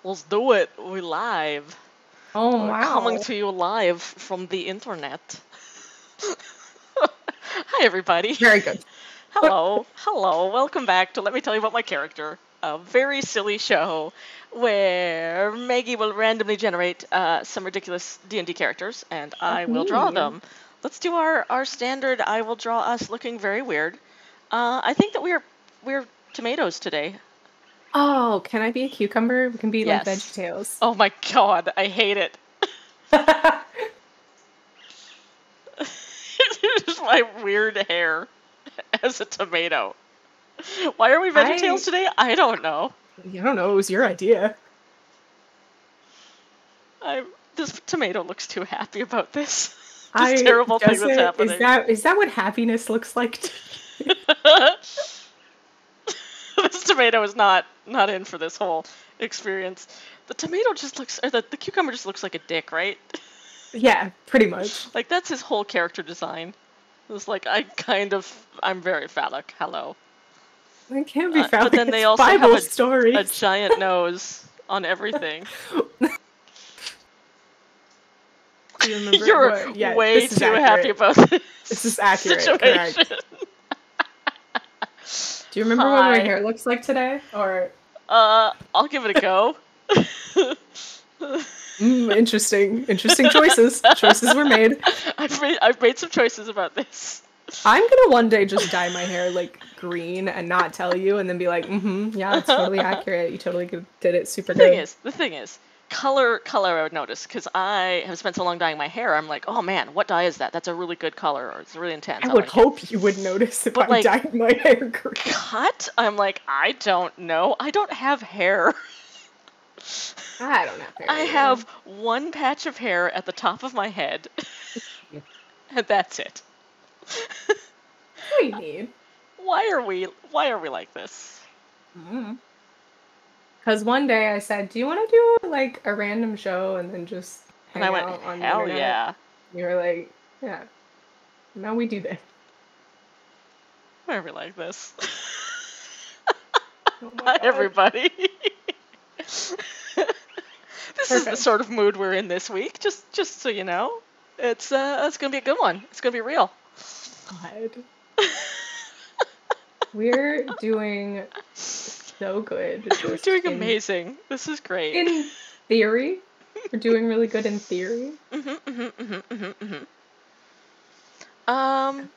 Let's do it. We're live. Oh, We're coming wow. to you live from the internet. Hi, everybody. Very good. Hello. Hello. Welcome back to Let Me Tell You About My Character, a very silly show where Maggie will randomly generate some ridiculous D&D characters, and I will draw them. Let's do our standard I will draw us looking very weird. I think that we're tomatoes today. Oh, can I be a cucumber? We can be like Yes. VeggieTales. Oh my god, I hate it. Just my weird hair as a tomato. Why are we VeggieTales today? I don't know. I don't know. It was your idea. This tomato looks too happy about this. This terrible thing that's happening. Is that what happiness looks like? This tomato is not in for this whole experience. The tomato just looks, or the cucumber just looks like a dick, right? Yeah, pretty much. Like, that's his whole character design. It's like, I'm very phallic. Hello. It can't be phallic. But then they also Bible have stories. a giant nose on everything. You're way too happy about this. This is accurate. Situation. Correct. Do you remember what my hair looks like today? Or I'll give it a go. Interesting choices. Choices were made. I've made some choices about this. I'm gonna one day just dye my hair like green and not tell you, and then be like, yeah, it's totally accurate. You totally did it super good. The thing is, color I would notice, because I have spent so long dyeing my hair. I'm like, oh man, what dye is that? That's a really good color, or it's really intense. I would hope you would notice if I dyed my hair green. Cut? I'm like, I don't know. I don't have hair. I don't have hair. I have one patch of hair at the top of my head, and that's it. What do you need? Why are we like this? Because one day I said, do you want to do like a random show and then just hang out on the internet? Hell yeah. You were like, yeah. Now we do this. Why are we like this? Oh Hi, everybody. This is the sort of mood we're in this week. Just so you know, it's gonna be a good one. It's gonna be real. God. We're doing so good. We're doing amazing. This is great. In theory, we're doing really good in theory. Oh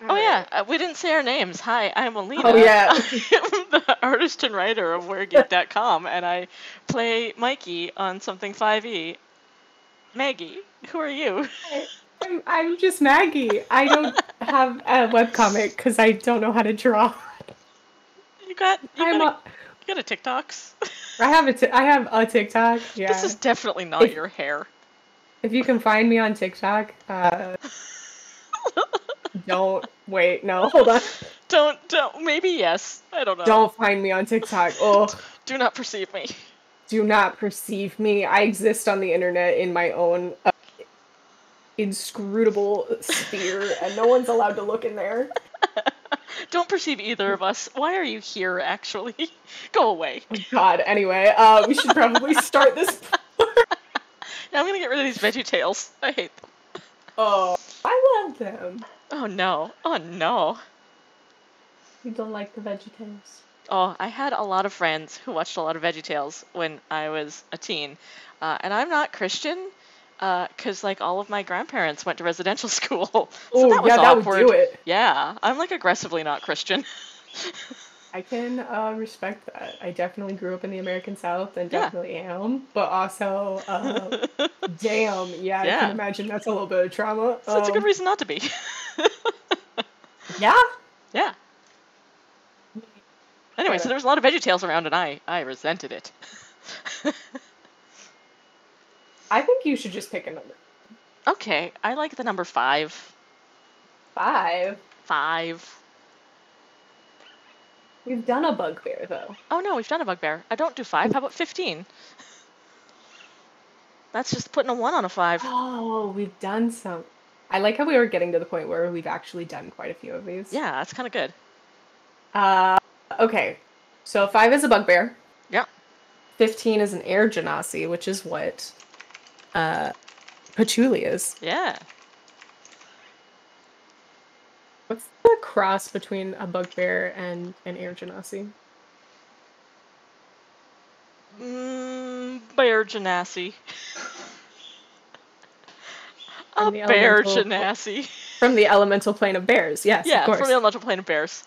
yeah, we didn't say our names. Hi, I'm Alina. Oh yeah. I'm the artist and writer of WereGeek.com, and I play Mikey on something 5e. Maggie, who are you? I'm just Maggie. I don't have a webcomic because I don't know how to draw. You got a TikToks? I have a TikTok. Yeah. This is definitely not your hair. If you can find me on TikTok, hold on. Don't, maybe yes. I don't know. Don't find me on TikTok. Oh. Do not perceive me. Do not perceive me. I exist on the internet in my own inscrutable sphere, and no one's allowed to look in there. Don't perceive either of us. Why are you here, actually? Go away. Oh God, anyway, we should probably start this. Yeah, I'm gonna get rid of these VeggieTales. I hate them. Oh, I love them. Oh no. Oh no. You don't like the VeggieTales? Oh, I had a lot of friends who watched a lot of VeggieTales when I was a teen. And I'm not Christian, because like all of my grandparents went to residential school. So that was awkward. That would do it. Yeah, I'm like aggressively not Christian. I can respect that. I definitely grew up in the American South and definitely am, but also, damn, yeah, I can imagine that's a little bit of trauma. So it's a good reason not to be. Yeah? Yeah. Anyway, so there was a lot of VeggieTales around, and I resented it. I think you should just pick a number. Okay, I like the number 5. 5? 5. We've done a bugbear, though. Oh no, we've done a bugbear. I don't do 5. How about 15? That's just putting a 1 on a 5. Oh, we've done some. I like how we were getting to the point where we've actually done quite a few of these. Yeah, that's kind of good. Okay. So 5 is a bugbear. Yeah. 15 is an air genasi, which is what patchouli is. Yeah. What's the cross between a bugbear and an air genasi? Bear genasi. From A the bear elemental genasi. from the elemental plane of bears. Yes, Yeah, of course. from the elemental plane of bears.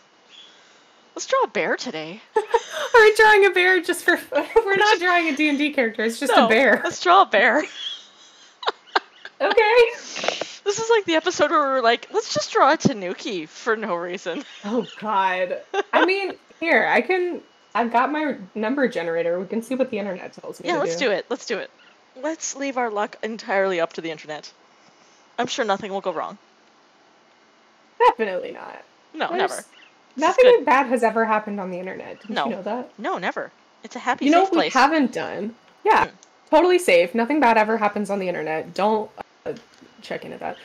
Let's draw a bear today. Are we drawing a bear just for fun? We're not drawing a D&D character. It's just a bear. Let's draw a bear. Okay. This is like the episode where we're like, let's just draw a tanuki for no reason. Oh, God. I mean, here, I've got my number generator. We can see what the internet tells me to do. Yeah, let's do it. Let's do it. Let's leave our luck entirely up to the internet. I'm sure nothing will go wrong. Definitely not. No, never. Nothing bad has ever happened on the internet. Didn't you know that? No, never. It's a happy, safe place. You know what we haven't done? Yeah, totally safe. Nothing bad ever happens on the internet. Don't check into that.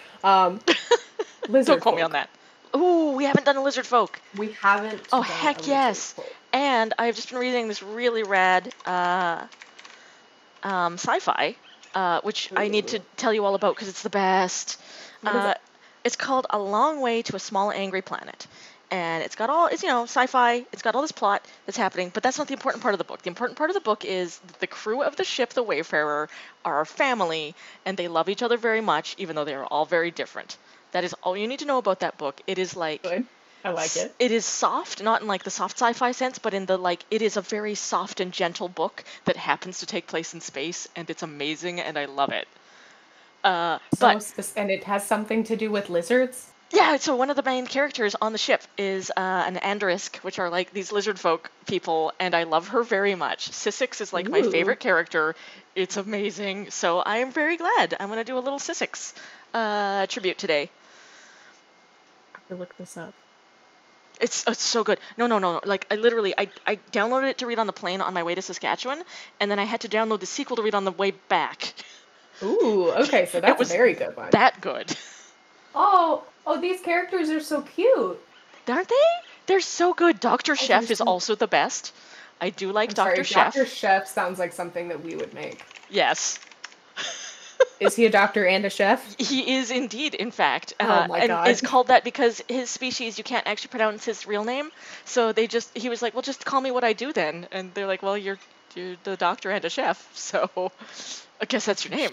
Lizard Don't quote me on that. Ooh, we haven't done a lizard folk. We haven't. Oh, heck yes. And I've just been reading this really rad sci-fi, which I need to tell you all about because it's the best. It's called A Long Way to a Small Angry Planet. And it's got sci-fi, it's got all this plot that's happening, but that's not the important part of the book. The important part of the book is the crew of the ship, the Wayfarer, are a family, and they love each other very much, even though they are all very different. That is all you need to know about that book. It is like... Good. I like it. It is soft, not in like the soft sci-fi sense, but in the like, it is a very soft and gentle book that happens to take place in space, and it's amazing, and I love it. And it has something to do with lizards? Yeah, so one of the main characters on the ship is an Andarisk, which are like these lizard folk people, and I love her very much. Sissix is like my favorite character. It's amazing. So I am very glad. I'm going to do a little Sissix tribute today. I have to look this up. It's so good. No. Like, I downloaded it to read on the plane on my way to Saskatchewan, and then I had to download the sequel to read on the way back. Ooh, okay, so that's a very good one. That good. Oh, these characters are so cute. Aren't they? They're so good. Dr. Chef is also the best. I do like Dr. Chef. Dr. Chef sounds like something that we would make. Yes. Is he a doctor and a chef? He is indeed, in fact. Oh my God. And it's called that because his species, you can't actually pronounce his real name. So he was like, well, just call me what I do then. And they're like, well, you're the doctor and a chef. So I guess that's your name.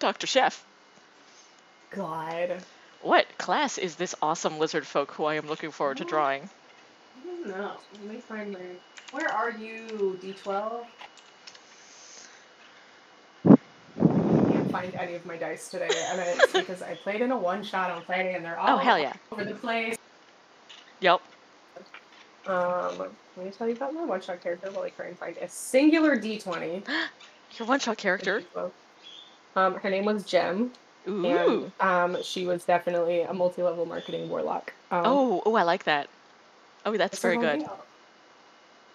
Dr. Chef. God. What class is this awesome lizard folk who I am looking forward to drawing? I don't know. Let me find my... Where are you, D12? Find any of my dice today, and it's because I played in a one-shot on Friday, and they're all hell yeah. over the place. Yep. Let me tell you about my one-shot character while I try and find a singular D20. Your one-shot character? Her name was Jem. Ooh. And she was definitely a multi-level marketing warlock. I like that. Oh, that's very good.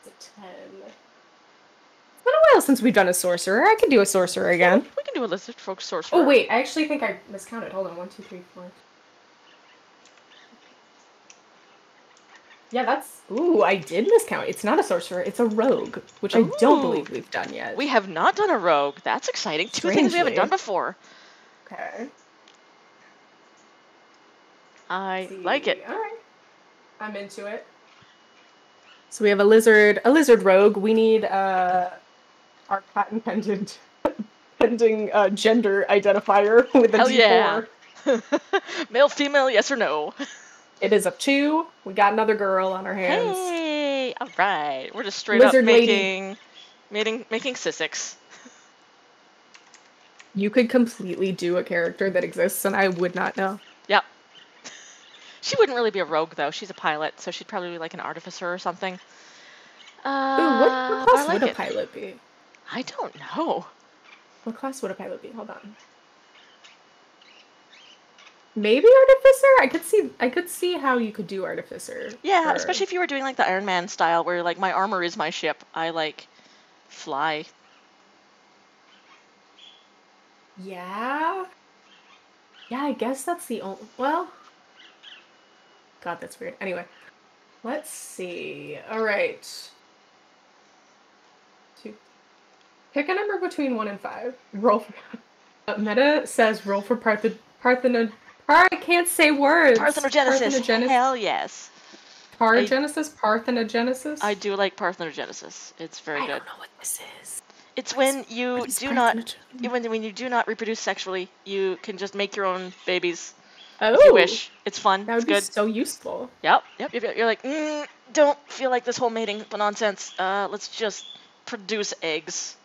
It's a 10. It's been a while since we've done a sorcerer. I can do a sorcerer again. We can do a lizard folk sorcerer. Oh, wait. I actually think I miscounted. Hold on. 1, 2, 3, 4. Yeah, that's... Ooh, I did miscount. It's not a sorcerer. It's a rogue, which I don't believe we've done yet. We have not done a rogue. That's exciting. Two things we haven't done before. Okay. I like it. All right. I'm into it. So we have a lizard rogue. We need our patent pending gender identifier with a D4. Yeah. Male, female, yes or no? It is a 2. We got another girl on our hands. Hey, all right. We're just straight up making Sissix. You could completely do a character that exists, and I would not know. Yep. She wouldn't really be a rogue, though. She's a pilot, so she'd probably be like an artificer or something. What class would a pilot be? I don't know. What class would a pilot be? Hold on. Maybe artificer? I could see how you could do artificer. Yeah, especially if you were doing like the Iron Man style, where like my armor is my ship. I like fly. Yeah. Yeah, I guess that's the only... Well... God, that's weird. Anyway. Let's see. Alright. Pick a number between 1 and 5. Roll for... Meta says roll for I can't say words. Parthenogenesis. Hell yes. Parthenogenesis? I do like parthenogenesis. It's very good. I don't know what this is. It's when you do not when you do not reproduce sexually, you can just make your own babies if you wish. It's fun. That would it's good. Be so useful. Yep. You're like, don't feel like this whole mating nonsense. Let's just produce eggs.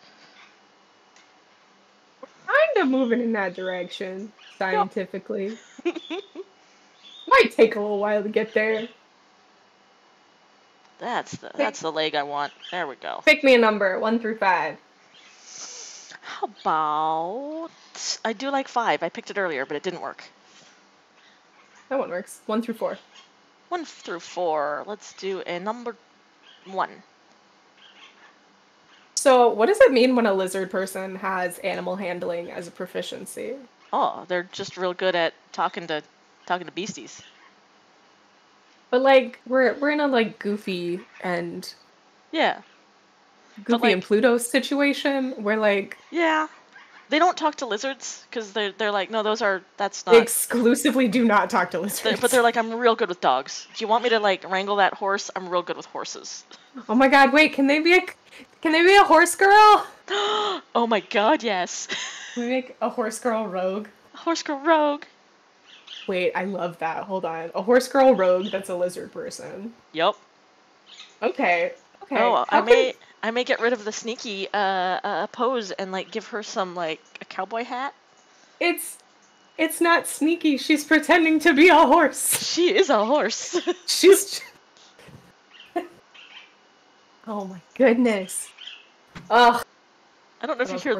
Kind of moving in that direction, scientifically. Might take a little while to get there. That's the leg I want. There we go. Pick me a number, 1 through 5. How about... I do like 5. I picked it earlier, but it didn't work. That one works. 1 through 4. 1 through 4. Let's do a number 1. So, what does it mean when a lizard person has animal handling as a proficiency? Oh, they're just real good at talking to beasties. But like, we're in a like Goofy and Goofy and Pluto situation where like they don't talk to lizards because they're like, no, that's not. They exclusively do not talk to lizards. But they're like, I'm real good with dogs. Do you want me to like wrangle that horse? I'm real good with horses. Oh my god! Wait, can they be a horse girl? Oh my god, yes. Can we make a horse girl rogue? A horse girl rogue. Wait, I love that. Hold on. A horse girl rogue that's a lizard person. Yep. Okay. Oh, I may get rid of the sneaky pose and like give her some like a cowboy hat. It's not sneaky. She's pretending to be a horse. She is a horse. She's Oh my goodness. Ugh. I don't know if you hear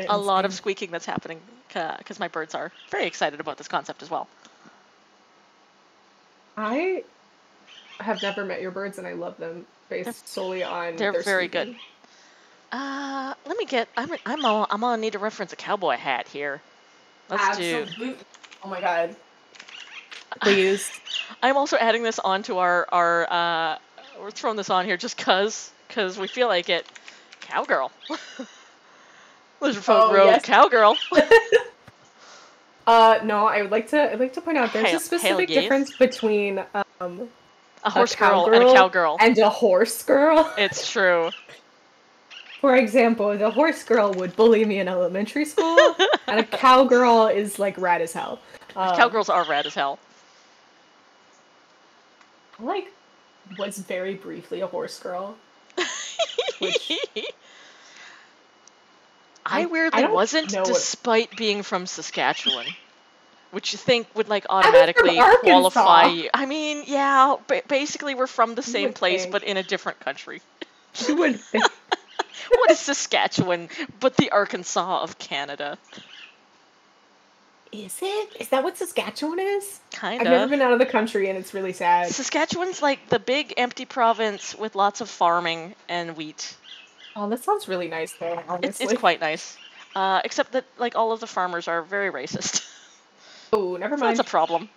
a lot of squeaking that's happening because my birds are very excited about this concept as well. I have never met your birds and I love them based solely on they're their very squeaking. Good. Let me get. I'm gonna need to reference a cowboy hat here. Let's do. Oh my god. Please. I'm also adding this onto our we're throwing this on here just cause we feel like it. Cowgirl. Lizard folk rogue yes. cowgirl. No, I'd like to point out there's a specific difference between a horse girl and a cowgirl. And a horse girl. It's true. For example, the horse girl would bully me in elementary school, and a cowgirl is like rad as hell. Cowgirls are rad as hell. I like was very briefly a horse girl. Which I weirdly wasn't, despite being from Saskatchewan, which you think would like automatically qualify you. I mean, yeah, basically we're from the same place, but in a different country. You would think. What is Saskatchewan but the Arkansas of Canada? Is it? Is that what Saskatchewan is? Kind of. I've never been out of the country and it's really sad. Saskatchewan's like the big empty province with lots of farming and wheat. Oh, that sounds really nice though, honestly. It's quite nice. Except that like all of the farmers are very racist. Oh, never mind. That's a problem.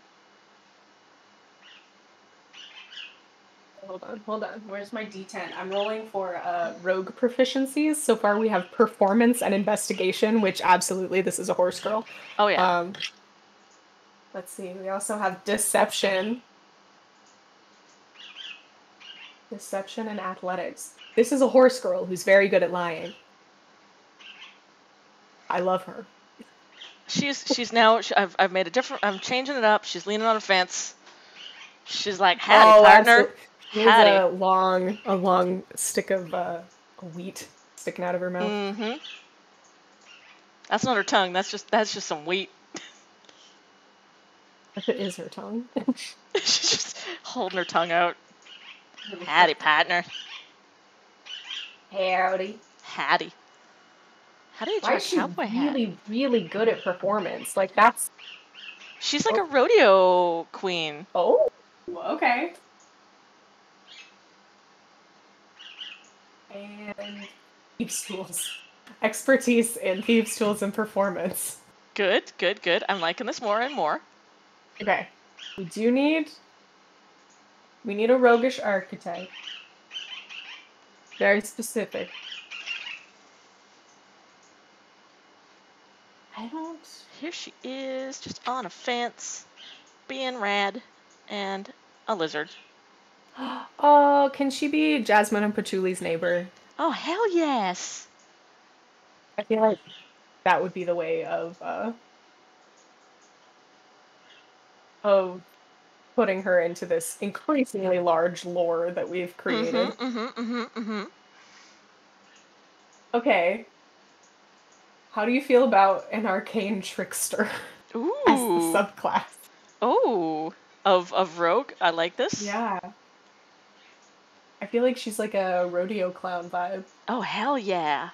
Hold on. Where's my D10? I'm rolling for rogue proficiencies. So far we have performance and investigation, which absolutely this is a horse girl. Oh yeah. Let's see. We also have deception. Deception and athletics. This is a horse girl who's very good at lying. I love her. She's now. I've made a different. I'm changing it up. She's leaning on a fence. She's like, "Howdy, partner." She has a long stick of wheat sticking out of her mouth. Mm-hmm. That's not her tongue. That's just some wheat. If it is her tongue. She's just holding her tongue out. Howdy, partner. Howdy. How do you draw a cowboy hat? Really, really good at performance. Like that's. She's like a rodeo queen. Oh, okay. And thieves' tools. Expertise in thieves' tools and performance. Good. I'm liking this more and more. Okay. We need a roguish archetype. Very specific. I don't. Here she is, just on a fence, being rad, and a lizard. Oh, can she be Jasmine and Patchouli's neighbor? Oh, hell yes! I feel like that would be the way of putting her into this increasingly large lore that we've created. Okay. How do you feel about an arcane trickster as the Ooh. subclass? Oh. Of rogue? I like this. Yeah. I feel like she's like a rodeo clown vibe. Oh, hell yeah.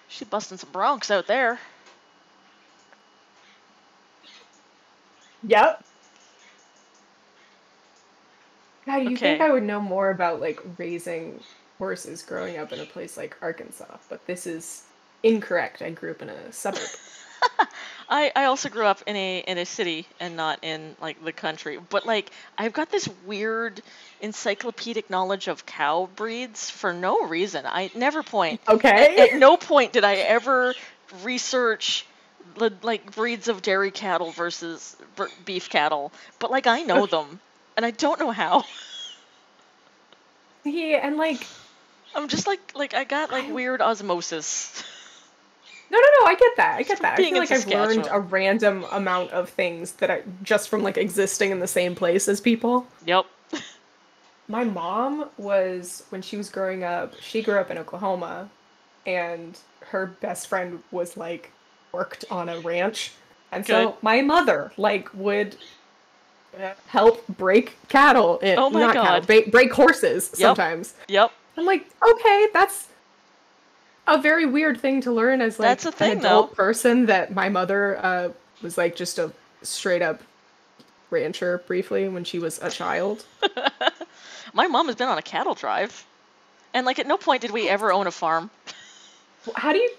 She's busting some broncs out there. Yep. God, you think Okay. I would know more about like raising horses growing up in a place like Arkansas, but this is incorrect. I grew up in a suburb. I also grew up in a city and not in like the country. But like I've got this weird encyclopedic knowledge of cow breeds for no reason. I never point. Okay. At no point did I ever research like breeds of dairy cattle versus beef cattle. But like I know them, and I don't know how. Yeah, and like I'm just like I got like weird osmosis. no, I get that. I get that. I Being feel in like I've learned Saskatchewan. a random amount of things that I just from like existing in the same place as people. Yep. My mom was, when she was growing up, she grew up in Oklahoma, and her best friend was like worked on a ranch. And Good. so my mother like would help break cattle, Oh my not cattle, God. break horses Yep. sometimes. Yep. I'm like, okay, that's a very weird thing to learn as like That's a an thing, adult though. person, that my mother was like just a straight up rancher briefly when she was a child. My mom has been on a cattle drive, and like at no point did we ever own a farm. How do you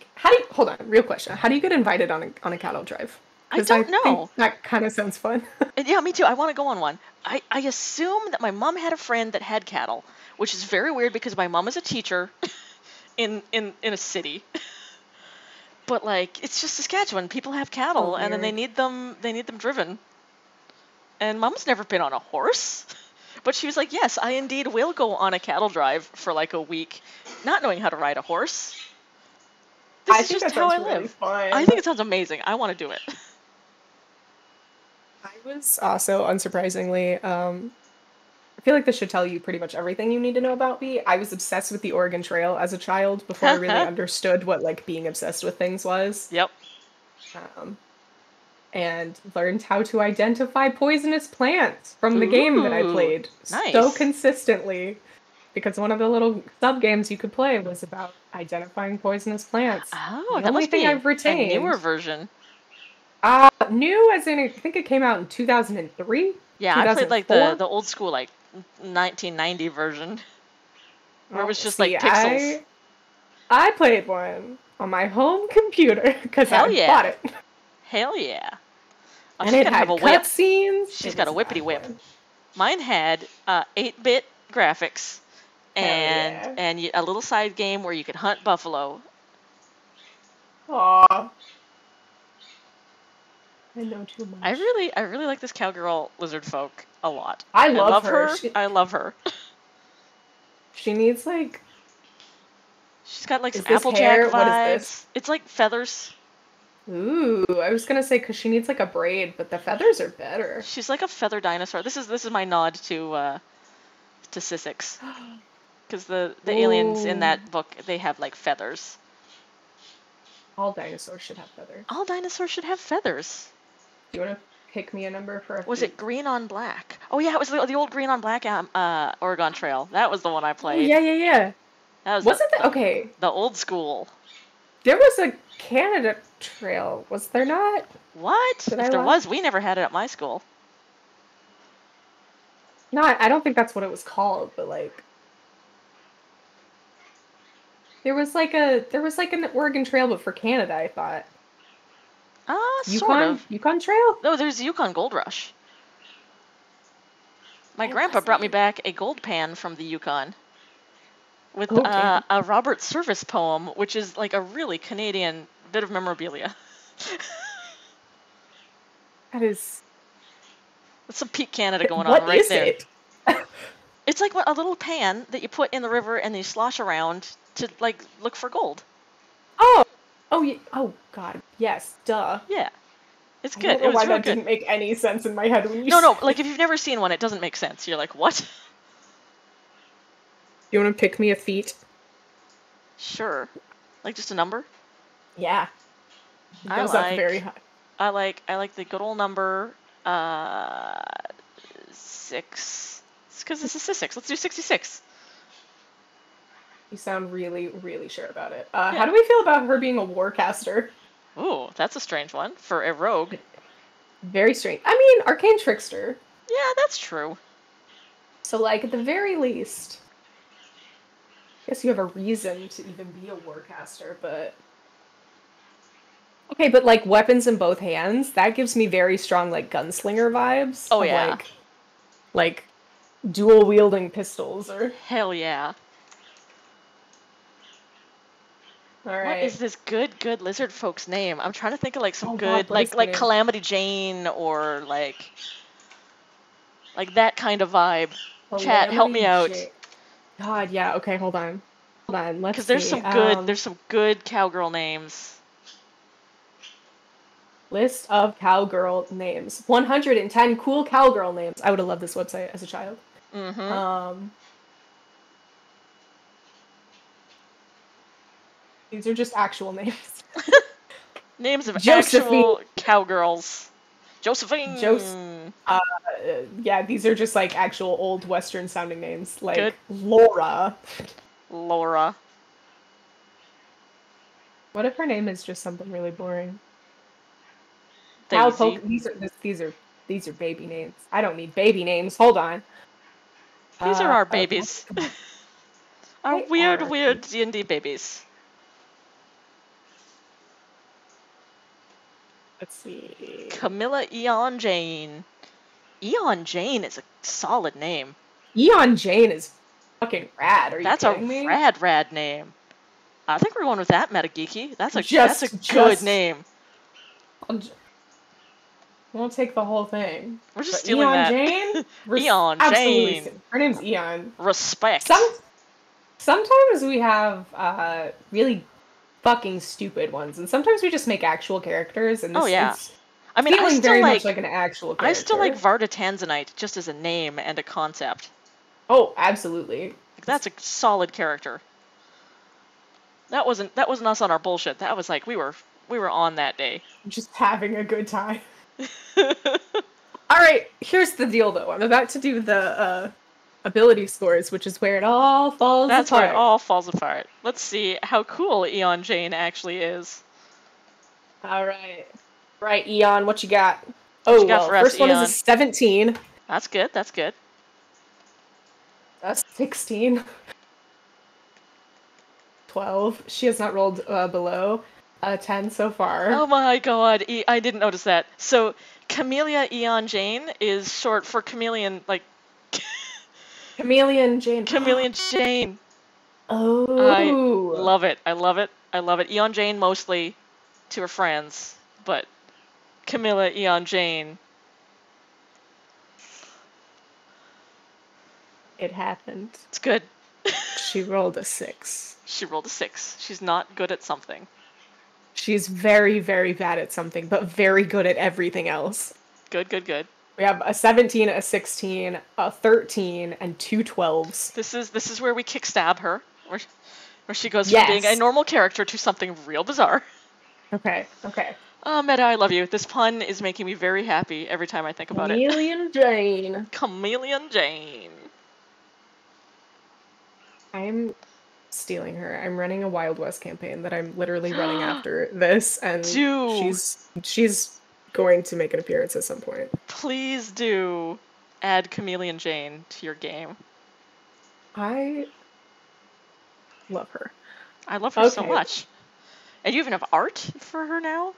hold on, real question. How do you get invited on a cattle drive? I Because I don't know. think that kind of sounds fun. Yeah, me too. I want to go on one. I assume that my mom had a friend that had cattle, which is very weird because my mom is a teacher in a city. But like it's just Saskatchewan. People have So cattle, and then weird. they need them driven. And mom's never been on a horse. But she was like, yes, I indeed will go on a cattle drive for like a week, not knowing how to ride a horse. This I is think just that how sounds I really live. fun. I think it sounds amazing. I want to do it. I was also, unsurprisingly, I feel like this should tell you pretty much everything you need to know about me. I was obsessed with the Oregon Trail as a child before I really understood what like being obsessed with things was. Yep. Um, and learned how to identify poisonous plants from the game that I Ooh, played so nice. consistently. Because one of the little sub games you could play was about identifying poisonous plants. Oh, The that only must thing be I've a newer retained. version. New as in, I think it came out in 2003, Yeah, I played like the 2004. the old school like 1990 version where it Oh, was just see, like pixels. I played one on my home computer because Hell I bought yeah. it. Hell yeah. Oh, And she's it gotta have had a whip. cutscenes. She's It got a was whippity not whip. fun. Mine had 8-bit graphics Hell yeah. and a little side game where you could hunt buffalo. Aw. I know too much. I really like this cowgirl lizard folk a lot. I I love love her. her. I love her. She needs like, She's got like some is this Applejack hair? What is this? vibes. It's like feathers. Ooh, I was gonna say because she needs like a braid, but the feathers are better. She's like a feather dinosaur. This is my nod to Sisyx, because the aliens in Ooh, that book, they have like feathers. all dinosaurs should have feathers. All dinosaurs should have feathers. Do you want to pick me a number for a Was fate? it green on black? Oh yeah, it was the old green on black Oregon Trail. That was the one I Oh played. yeah. That was Was it okay? the old school. There was a Canada Trail, was there not? What? Did If I there lie? was, we never had it at my school. No, I don't think that's what it was called, but like there was like an Oregon Trail, but for Canada, I thought. Sort of. Yukon Trail? No, there's the Yukon Gold Rush. My Oh, grandpa was brought me it? back a gold pan from the Yukon with Oh, damn. a Robert Service poem, which is like a really Canadian bit of memorabilia. That is... That's some peak Canada going on What right is there. it? It's like a little pan that you put in the river and you slosh around to, like, look for gold. Oh! Oh, God. Yes, duh. Yeah. It's I good. don't know It was why real that good. didn't make any sense in my head when you No, said like, if you've never seen one, it doesn't make sense. You're like, what? You want to pick me a feat? Sure. Like, just a number? Yeah. It I goes up very high. I like the good old number, 6. It's because this is 6. Let's do 66. You sound really, really sure about it. How do we feel about her being a warcaster? Ooh, that's a strange one for a rogue. Very strange. I mean, arcane trickster. Yeah, that's true. So, like, at the very least, I guess you have a reason to even be a warcaster, but... Okay, but, like, weapons in both hands, that gives me very strong, like, gunslinger vibes. Oh, of, yeah. Like, dual-wielding pistols, or... Hell yeah. Alright. What is this good lizard folk's name? I'm trying to think of, like, some God, good, what is like her name? Calamity Jane or, like that kind of vibe. Chat, help me out. God, yeah, okay, hold on. Let's see. Because there's some good cowgirl names. List of cowgirl names. 110 cool cowgirl names. I would have loved this website as a child. Mm-hmm. These are just actual names. Names of Josephine. actual cowgirls. Josephine. Yeah, these are just like actual old Western sounding names. Like Good. Laura. Laura. What if her name is just something really boring? Daisy. These are baby names. I don't need baby names. Hold on. These are our babies. Our weird D&D babies. Let's see. Camilla Eon Jane. Eon Jane is a solid name. Eon Jane is fucking rad. Are you kidding me? That's a rad name. I think we're going with that, Metageeky. That's a good name. Won't take the whole thing. We're just stealing Eon that. Jane? Eon Absolutely. Jane. Her name's Eon. Respect. Sometimes we have really fucking stupid ones, and sometimes we just make actual characters. And this, I mean, feeling very much like an actual character. I still like Varda Tanzanite just as a name and a concept. Oh, absolutely. Like, that's a solid character. That wasn't us on our bullshit. That was like we were on that day. Just having a good time. Alright, here's the deal though. I'm about to do the ability scores, which is where it all falls apart. That's where it all falls apart. Let's see how cool Eon Jane actually is. Alright. Right, Eon, what you got? First one is a 17. That's good, that's good. That's 16. 12. She has not rolled below 10 so far. Oh my god, I didn't notice that. So, Camellia Eon Jane is short for chameleon, like... Chameleon Jane. Chameleon Jane. Oh. I love it. I love it. I love it. Eon Jane mostly to her friends, but Camilla Eon Jane. It happened. It's good. She rolled a 6. She rolled a 6. She's not good at something. She's very, very bad at something, but very good at everything else. Good, good, good. We have a 17, a 16, a 13, and 2 12s. This is where we kick stab her, where she goes from being a normal character to something real bizarre. Okay. Meta, I love you. This pun is making me very happy every time I think about it. Chameleon Jane. Chameleon Jane. I'm stealing her. I'm running a Wild West campaign that I'm literally running after this, and she's going to make an appearance at some point. Please do add Chameleon Jane to your game. I love her. I love her so much. And you even have art for her now?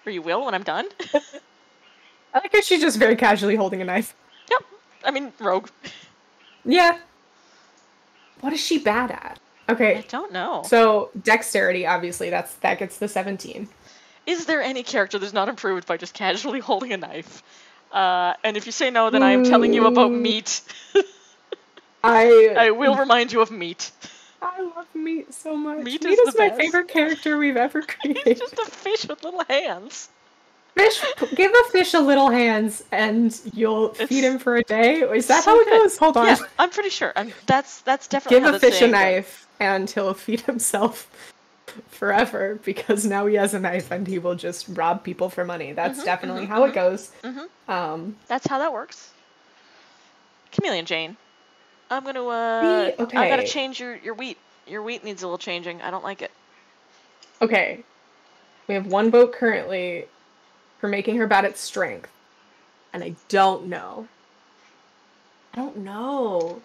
Or you will when I'm done? I like how she's just very casually holding a knife. Yep. I mean, rogue. Yeah. What is she bad at? Okay. I don't know. So dexterity, obviously, that gets the 17. Is there any character that's not improved by just casually holding a knife? And if you say no, then I am telling you about meat. I will remind you of meat. I love meat so much. Meat Meat is is the my best. favorite character we've ever created. It's just a fish with little hands. Fish, give a fish a little hands and you'll feed him for a day. Is that so how it good. goes? Hold on. Yeah, I'm pretty sure. That's definitely Give how a that's fish a saying knife and he'll feed himself forever because now he has a knife and he will just rob people for money. That's definitely how it goes. That's how that works. Chameleon Jane. I'm gonna okay. I gotta change your wheat. Your wheat needs a little changing. I don't like it. Okay. We have one vote currently for making her bad at strength. And I don't know. I don't know.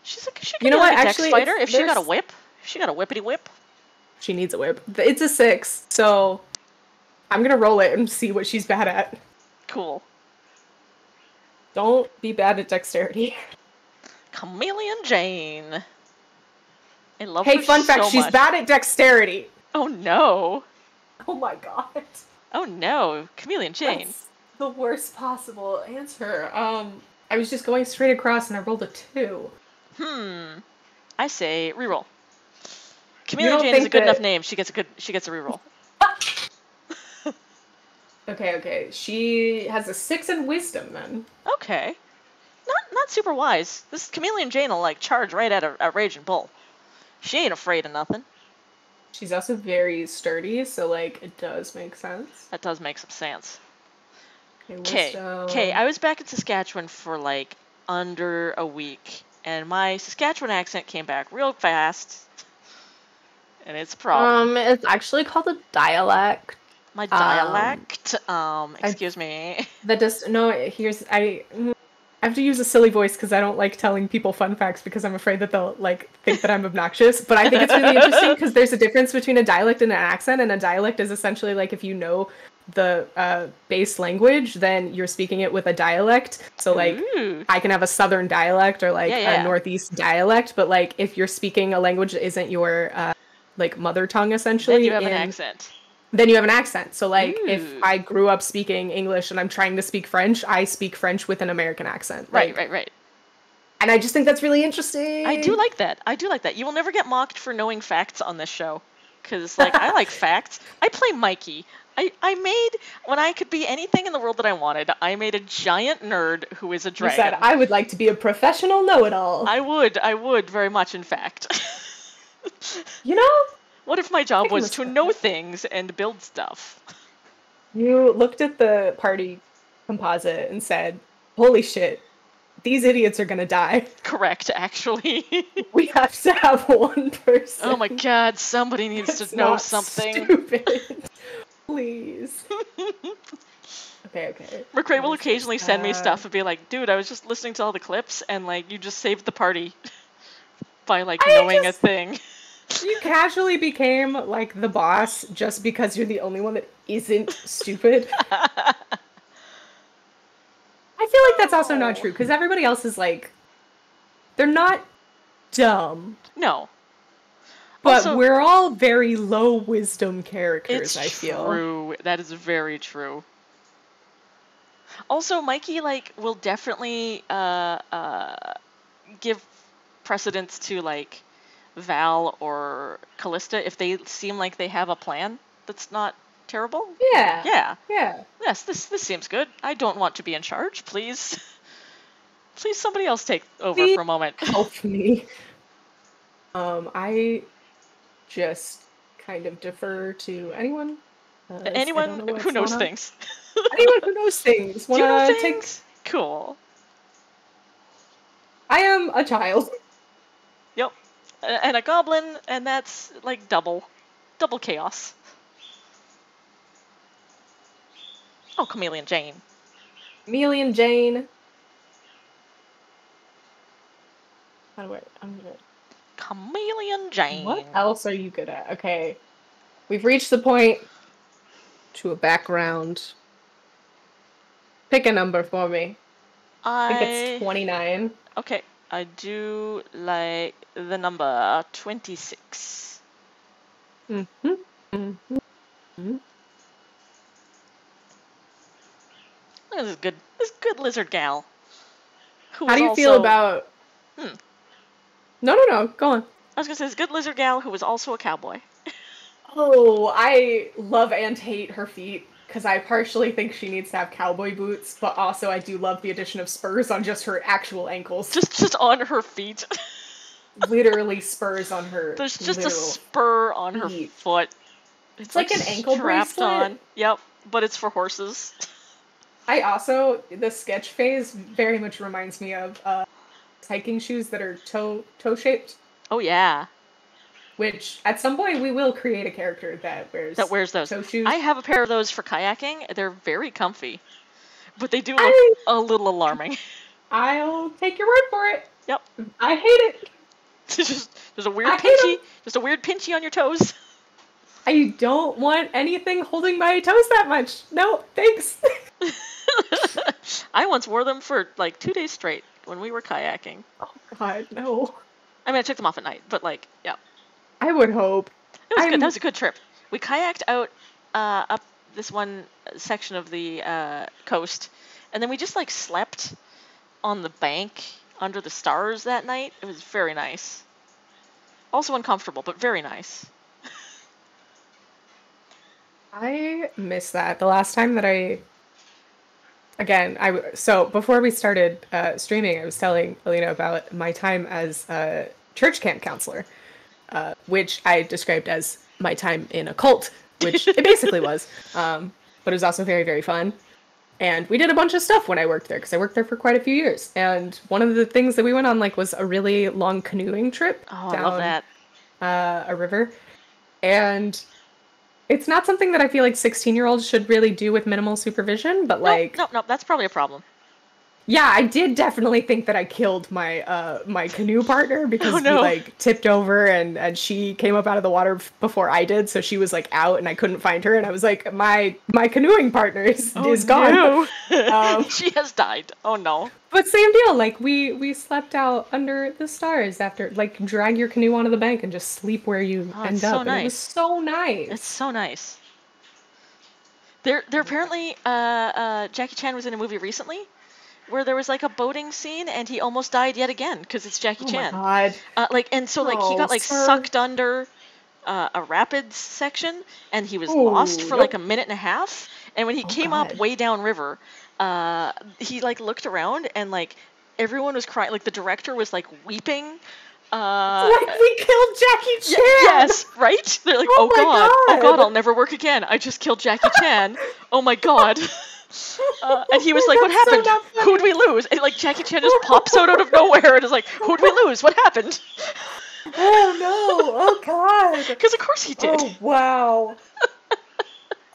She could be like a dex fighter if she got a whip. If she got a whippity whip. She needs a whip. It's a 6, so I'm gonna roll it and see what she's bad at. Cool. Don't be bad at dexterity. Chameleon Jane. I love her Hey, fun fact, so she's much. bad at dexterity. Oh no. Oh my god. Oh no, Chameleon Jane. That's the worst possible answer. I was just going straight across and I rolled a 2. I say reroll. Chameleon Jane is a good enough name. She gets a reroll. Okay. She has a 6 in wisdom then. Okay. Not super wise. This Chameleon Jane will like charge right at a raging bull. She ain't afraid of nothing. She's also very sturdy, so like it does make sense. That does make some sense. Okay. I was back in Saskatchewan for like under a week, and my Saskatchewan accent came back real fast, and it's a problem. It's actually called a dialect. My dialect. Excuse me. I have to use a silly voice because I don't like telling people fun facts because I'm afraid that they'll like think that I'm obnoxious. But I think it's really interesting because there's a difference between a dialect and an accent, and a dialect is essentially like if you know the base language, then you're speaking it with a dialect. So like I can have a southern dialect or like a northeast dialect, but like if you're speaking a language that isn't your like mother tongue, essentially, then you have an accent. Then you have an accent. So like if I grew up speaking English and I'm trying to speak French, I speak French with an American accent. Right. And I just think that's really interesting. I do like that. You will never get mocked for knowing facts on this show. Because like I like facts. I play Mikey. I made, when I could be anything in the world that I wanted, I made a giant nerd who is a dragon. You said, I would like to be a professional know-it-all. I would very much, in fact. You know? What if my job was to know things and build stuff? You looked at the party composite and said, holy shit, these idiots are gonna die. Correct, actually. We have to have one person. Oh my god, somebody needs to know something. Stupid. Please. Okay. McRae will occasionally send me stuff and be like, dude, I was just listening to all the clips and like you just saved the party by like knowing a thing. You casually became like the boss just because you're the only one that isn't stupid. I feel like that's also not true because everybody else is like, they're not dumb. No. But also, we're all very low wisdom characters, I feel. It's true. That is very true. Also, Mikey, like, will definitely give precedence to, like, Val or Callista if they seem like they have a plan that's not terrible. Yeah. Yes, this seems good. I don't want to be in charge. Please somebody else take over for a moment. Help me. I just kind of defer to anyone. Anyone who knows things. Anyone who knows things. Do you know things? Cool. I am a child. Yep. And a goblin, and that's like double chaos. Oh, Chameleon Jane. Chameleon Jane. I'm good. Chameleon Jane. What else are you good at? Okay. We've reached the point to a background. Pick a number for me. I think it's 29. Okay. I do like the number 26. Mm-hmm. Mm-hmm. Mm-hmm. Look at this good lizard gal. Who How was do you feel also about... Hmm. No, go on. I was gonna say this good lizard gal who was also a cowboy. Oh, I love and hate her feet, because I partially think she needs to have cowboy boots, but also I do love the addition of spurs on just her actual ankles. Just on her feet. Literally spurs on her There's just a literal spur on her feet. foot. It's like an ankle strapped bracelet. on. Yep, but it's for horses. I also, the sketch phase very much reminds me of hiking shoes that are toe-shaped, Oh yeah, which at some point we will create a character that wears those. toe shoes. I have a pair of those for kayaking. They're very comfy, but they do look I- a little alarming. I'll take your word for it. Yep. I hate it. There's a weird I hate 'em. pinchy. Just a weird pinchy on your toes. I don't want anything holding my toes that much. No, thanks. I once wore them for like 2 days straight when we were kayaking. Oh God, no. I mean, I took them off at night, but like, yeah. I would hope. It was good. That was a good trip. We kayaked out up this one section of the coast, and then we just like slept on the bank under the stars that night. It was very nice. Also uncomfortable, but very nice. I miss that. The last time that so before we started streaming, I was telling Alina about my time as a church camp counselor, which I described as my time in a cult, which it basically was. But it was also very, very fun. And we did a bunch of stuff when I worked there, because I worked there for quite a few years. And one of the things that we went on was a really long canoeing trip Oh, down I love that. A river. And it's not something that I feel like 16-year-olds should really do with minimal supervision, but No, that's probably a problem. yeah, I did definitely think that I killed my my canoe partner because we tipped over and she came up out of the water before I did, so she was out and I couldn't find her, and I was like, my canoeing partner is gone. No. She has died. Oh no. But same deal, we slept out under the stars after drag your canoe onto the bank and just sleep where you end up. Nice. And it was so nice. It's so nice. There apparently Jackie Chan was in a movie recently where there was a boating scene and he almost died yet again because it's Jackie Chan. Oh my God. He got sucked under a rapids section and he was lost for a minute and a half, and when he came up way downriver, he looked around and everyone was crying, the director was weeping. We killed Jackie Chan. Yes, right? They're like, oh god, I'll never work again. I just killed Jackie Chan. Oh my god. And he was like, what happened? So Who'd we lose? And Jackie Chan just pops out of nowhere and is like, who'd we lose? What happened? Oh no! Oh god! Because of course he did. Oh wow!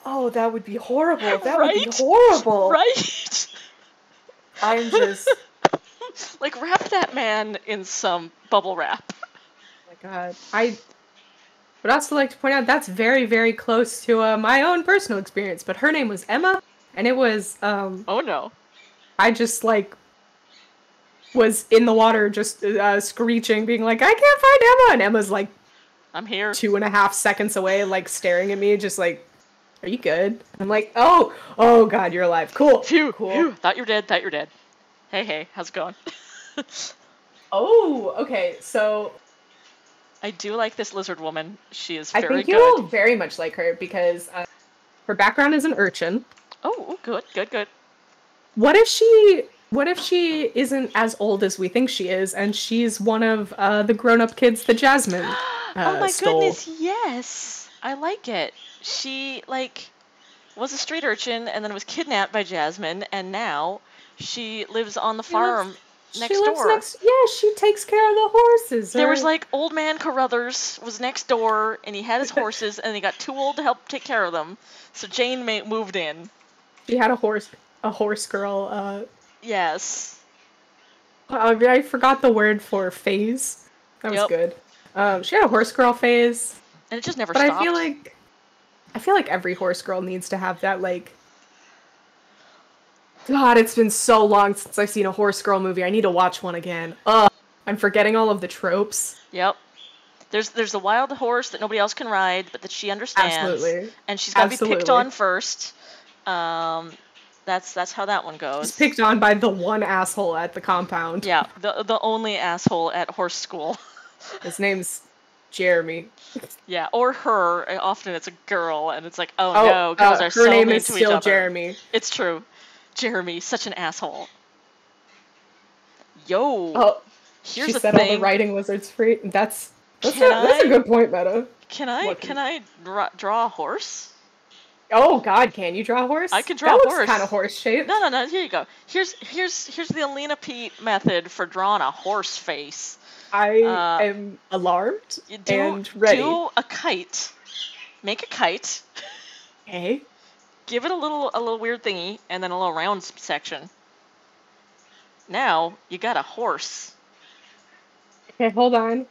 Oh, that would be horrible. That would be horrible. Right? I'm just wrap that man in some bubble wrap. Oh my god! I would also like to point out that's very, very close to my own personal experience. But her name was Emma. And it was, oh no. I just, was in the water just screeching, being like, I can't find Emma! And Emma's, I'm here. 2.5 seconds away, staring at me, just are you good? I'm like, oh god, you're alive. Cool. Phew, cool. Phew. Thought you're dead. Hey, how's it going? Oh, okay, so I do like this lizard woman. She is very good. I think you'll very much like her, because her background is an urchin. Oh, good. What if she isn't as old as we think she is, and she's one of the grown-up kids that Jasmine oh my stole? Goodness, yes! I like it. She, was a street urchin, and then was kidnapped by Jasmine, and now she lives on the farm next door. Yeah, she takes care of the horses. There was, old man Carruthers was next door, and he had his horses, and he got too old to help take care of them, so Jane moved in. She had a horse girl. Yes. I forgot the word for phase. That was good. She had a horse girl phase. And it just never stopped. I feel like every horse girl needs to have that, God, it's been so long since I've seen a horse girl movie. I need to watch one again. Ugh. I'm forgetting all of the tropes. Yep. There's a wild horse that nobody else can ride, but that she understands, Absolutely. and she's got to be picked Absolutely. on first. That's how that one goes. She's picked on by the one asshole at the compound. Yeah, the only asshole at horse school. His name's Jeremy. Yeah, or her. Often it's a girl, and it's like, oh no, girls are her so name mean is to each still other. Jeremy. It's true. Jeremy, such an asshole. Yo. Oh, here's she a said thing. all the riding lizards free. That's a good point, Meta. Can I draw a horse? Oh God, can you draw a horse? I can draw a horse. That looks kind of horse shaped. No. Here you go. Here's the Alina Pete method for drawing a horse face. I am alarmed and ready. Do a kite. Make a kite. Okay. Give it a little weird thingy, and then a little round section. Now you got a horse. Okay, hold on.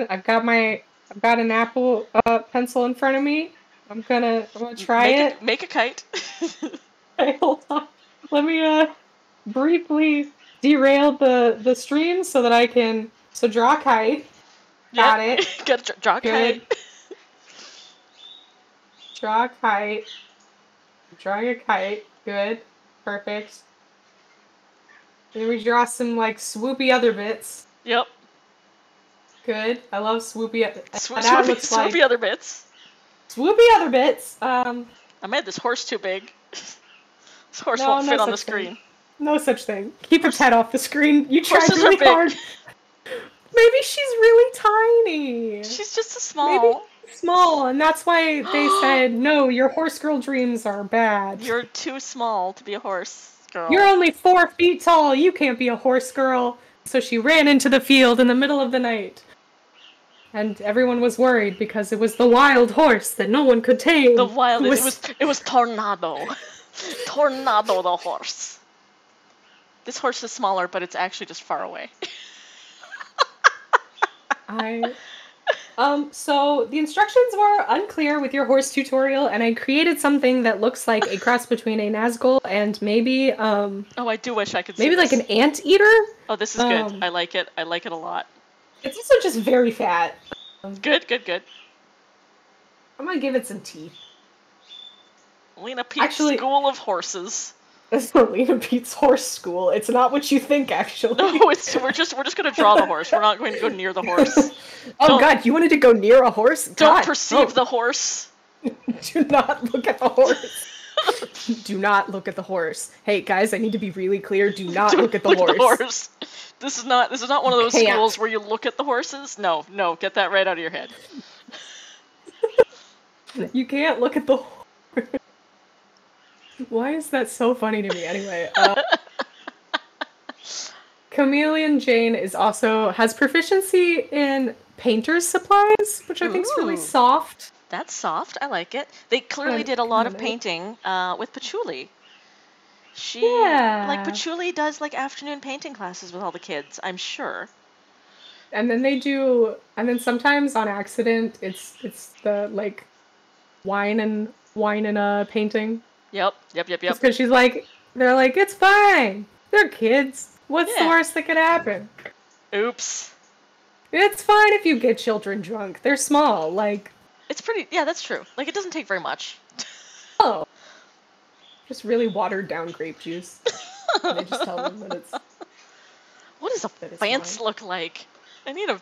I've got an Apple pencil in front of me. I'm gonna try it. Make a kite. Okay, hold on. Let me briefly derail the stream so that I can draw a kite. Got it. Got to draw a kite. Draw a kite. Drawing a kite. Good. Perfect. Then we draw some like swoopy other bits. Yep. Good. I love swoopy. Swoopy other bits. Swoopy other bits. I made this horse too big. This horse won't fit on the screen. No such thing. Keep its head off the screen. You tried Horses really are big. hard. Maybe she's really tiny. She's just a small. Maybe small, and that's why they said, no, your horse girl dreams are bad. You're too small to be a horse girl. You're only 4 feet tall. You can't be a horse girl. So she ran into the field in the middle of the night. And everyone was worried because it was the wild horse that no one could tame. It was Tornado. Tornado the horse. This horse is smaller, but it's actually just far away. So the instructions were unclear with your horse tutorial, and I created something that looks like a cross between a Nazgul and maybe, Oh, I do wish I could see maybe this. like an anteater? Oh, this is good. I like it. I like it a lot. It's also just very fat. Good. I'm gonna give it some teeth. Lena Pete's School of Horses. That's not Lena Pete's horse school. It's not what you think, actually. No, we're just gonna draw the horse. We're not going to go near the horse. God, you wanted to go near a horse? Don't perceive the horse. Do not look at the horse. Do not look at the horse. Hey guys, I need to be really clear. Do not look at the horse. This is not one of those schools where you look at the horses. No, get that right out of your head. You can't look at the horse. Why is that so funny to me anyway? Chameleon Jane has proficiency in painter's supplies, which I think is really soft. That's soft. I like it. They clearly did a lot of painting with Patchouli. Patchouli does like afternoon painting classes with all the kids, I'm sure. And then sometimes on accident it's the like wine and painting. Yep. Just because they're like, it's fine. They're kids. What's the worst that could happen? Oops. It's fine if you get children drunk. They're small. Like. It's pretty. Yeah, that's true. Like it doesn't take very much. Oh. Just really watered down grape juice. And they just tell them that it's. What does a fence look like? I need a.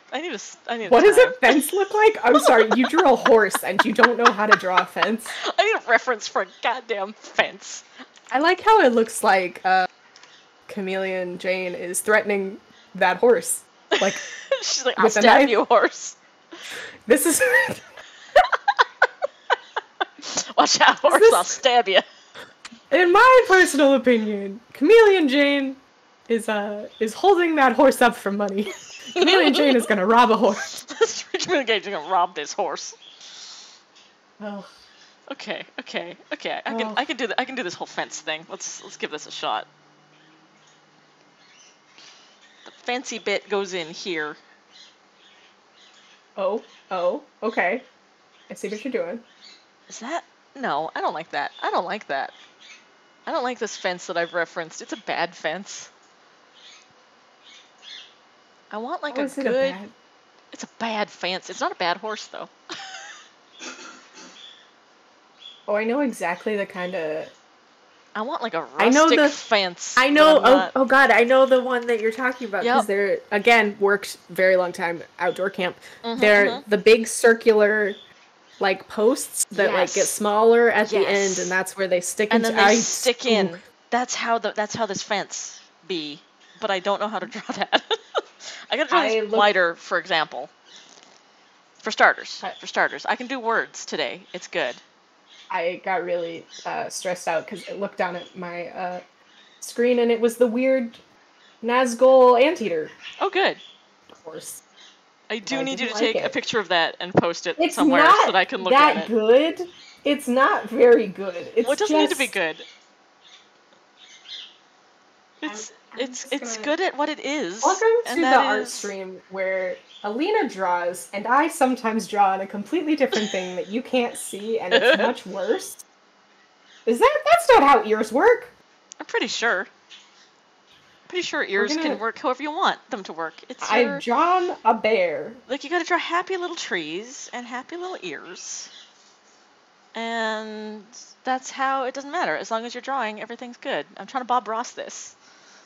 What does a fence look like? I'm sorry, you drew a horse and you don't know how to draw a fence. I need a reference for a goddamn fence. I like how it looks like Chameleon Jane is threatening that horse. Like she's like, I'll stab you, horse. This is. Watch out, horse! I'll stab you. In my personal opinion, Chameleon Jane is holding that horse up for money. Chameleon Jane is gonna rob a horse. Chameleon Jane's gonna rob this horse. Oh. Okay. I can do this whole fence thing. Let's give this a shot. The fancy bit goes in here. Oh, okay. I see what you're doing. Is that? No, I don't like that. I don't like this fence that I've referenced. It's a bad fence. I want like How a is it good. a bad? It's a bad fence. It's not a bad horse though. Oh, I know exactly the kind of. I want like a I know rustic the. fence, I but know. I'm not. Oh God, I know the one that you're talking about Yep. because they're again worked very long time outdoor camp. Mhm. They're the big circular like posts that like get Yes. smaller at the end, Yes. and that's where they stick And into. then they stick in. That's how this fence be. But I don't know how to draw that. I gotta draw I these look. wider, for example. For starters. I- For starters. I can do words today. It's good. I got really stressed out because I looked down at my screen and it was the weird Nazgul anteater Oh, good. horse. I do I need you didn't to like take a it. picture of that and post it It's somewhere so not that I can look at that it. good. It's not very good. It's Well, it doesn't just, need to be good. It's I'm just gonna... good at what it is. Welcome and to the that art is... stream where Alina draws and I sometimes draw on a completely different thing that you can't see and it's much worse. That's not how ears work. I'm pretty sure. Pretty sure ears can work however you want them to work. I've drawn a bear. Like, you gotta draw happy little trees and happy little ears. And that's how it doesn't matter. As long as you're drawing, everything's good. I'm trying to Bob Ross this.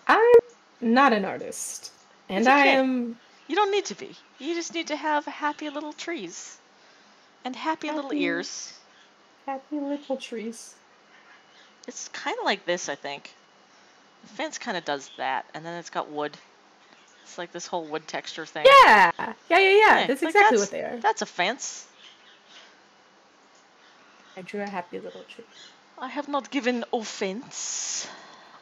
I'm not an artist. And okay. I am... You don't need to be. You just need to have happy little trees. And happy little ears. Happy little trees. It's kind of like this, I think. The fence kind of does that, and then it's got wood. It's like this whole wood texture thing. Yeah! Yeah. That's like exactly what they are. That's a fence. I drew a happy little tree. I have not given offense.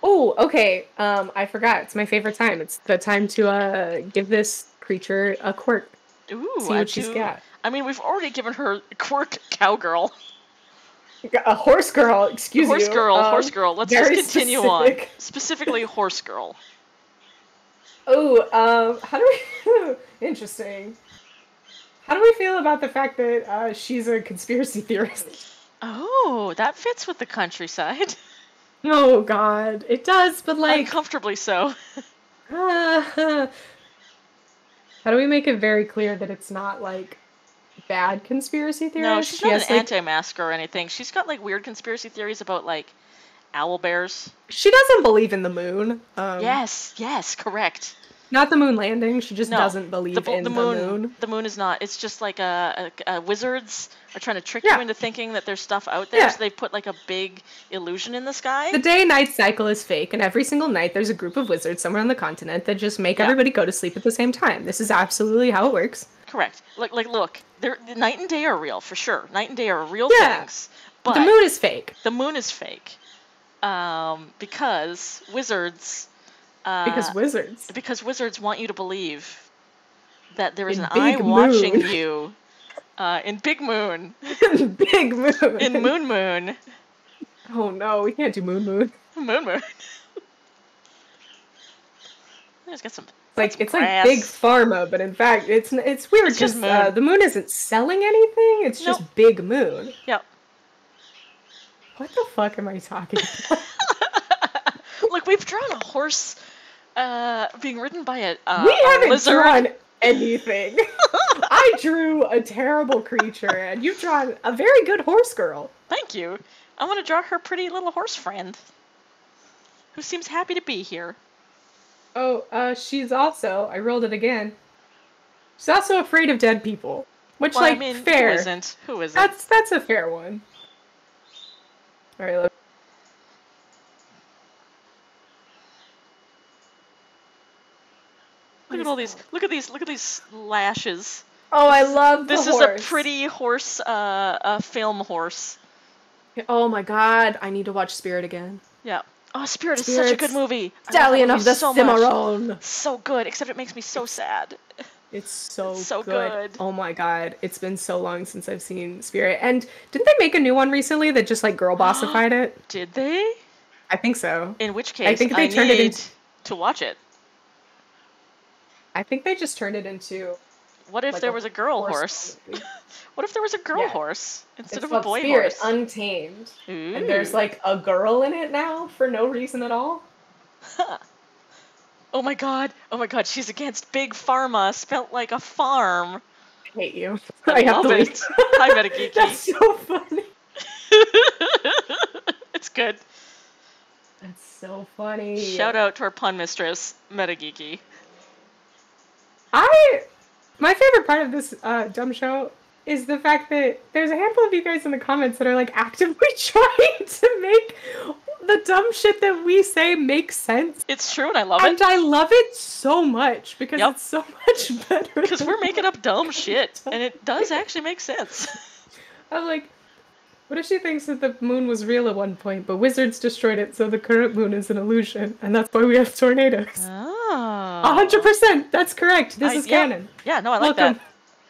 Oh, okay. I forgot. It's my favorite time. It's the time to give this creature a quirk. Ooh, see what she's got. I mean, we've already given her quirk cowgirl. A horse girl, excuse horse you. Horse girl. Let's just continue specific. on. Specifically, horse girl. Oh, how do we... Interesting. How do we feel about the fact that she's a conspiracy theorist? Oh, that fits with the countryside. Oh, God. It does, but like... Uncomfortably so. How do we make it very clear that it's not, like, bad conspiracy theories? No, she's not an anti-masker or anything. She's got, like, weird conspiracy theories about, like, owl bears. She doesn't believe in the moon. Yes, correct. Not the moon landing. She just doesn't believe in the moon. The moon is not. It's just like wizards are trying to trick you into thinking that there's stuff out there, so they put, like, a big illusion in the sky. The day-night cycle is fake, and every single night there's a group of wizards somewhere on the continent that just make everybody go to sleep at the same time. This is absolutely how it works. Correct. Look, the night and day are real, for sure. Night and day are real things. But the moon is fake. The moon is fake. Because wizards... Because wizards want you to believe that there is an eye watching you in Big Moon. Big Moon. In Moon. Oh no, we can't do Moon. Moon. It's got some. It's like Big Pharma, but in fact, it's weird because the moon isn't selling anything. It's just Big Moon. Yep. What the fuck am I talking about? Look, we've drawn a horse being ridden by a we haven't lizard. Drawn anything. I drew a terrible creature, and you've drawn a very good horse girl. Thank you. I want to draw her pretty little horse friend, who seems happy to be here. Oh, she's also... I rolled it again. She's also afraid of dead people. Which, fair. Who isn't? Who isn't? That's a fair one. Alright, look. Look at all these. Look at these lashes. Oh, I love this. This is a pretty horse, film horse. Oh my god, I need to watch Spirit again. Yeah. Oh, Spirit is such a good movie. Stallion of the Cimarron. So good, except it makes me so sad. It's so good. Oh my god, it's been so long since I've seen Spirit. And didn't they make a new one recently that just like girl bossified it? Did they? I think so. In which case, I think they turned it into to watch it. I think they just turned it into. What if there was a girl horse? What if there was a girl horse instead of a boy Spirit horse? Untamed. Ooh. And there's like a girl in it now for no reason at all. Huh. Oh my god. Oh my god. She's against Big Pharma, spelt like a farm. I hate you. I have love to leave. it. Hi, Metageeky. That's so funny. It's good. That's so funny. Shout out to our pun mistress, Metageeky. My favorite part of this dumb show is the fact that there's a handful of you guys in the comments that are like actively trying to make the dumb shit that we say make sense. It's true, and I love And it. I love it so much because Yep. it's so much better. Because we're making up dumb shit, and it does actually make sense. I'm like, what if she thinks that the moon was real at one point, but wizards destroyed it, so the current moon is an illusion, and that's why we have tornadoes? Oh. 100%. That's correct. This is canon. Yeah, no, I like that.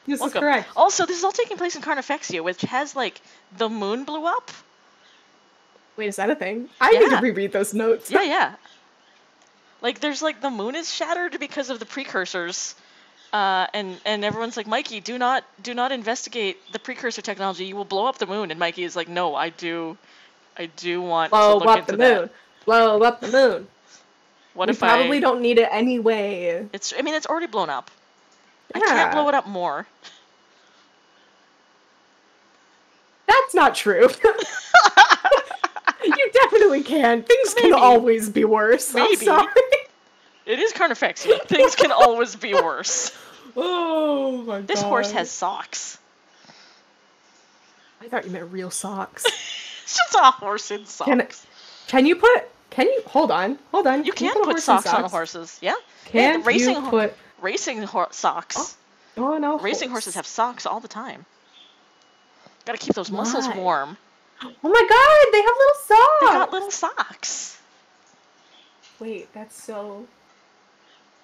This Welcome. is correct. Also, this is all taking place in Carnifexia, which has, like, the moon blew up. Wait, is that a thing? I need to reread those notes. Yeah. Like, there's, like, the moon is shattered because of the precursors. And everyone's like, Mikey, do not investigate the precursor technology. You will blow up the moon. And Mikey is like, no, I do want to look into that. Blow up the moon. What if we probably don't need it anyway. It's already blown up. Yeah. I can't blow it up more. That's not true. You definitely can. Things can always be worse. Maybe. I'm sorry. It is Carnifexia. Things can always be worse. Oh my god. This horse has socks. I thought you meant real socks. It's just a horse in socks. Can you hold on. You can put socks on horses. Yeah. Can racing you put socks? Oh no. Racing horses have socks all the time. Gotta keep those muscles warm. Oh my god, they have little socks! They got little socks. Wait, that's so...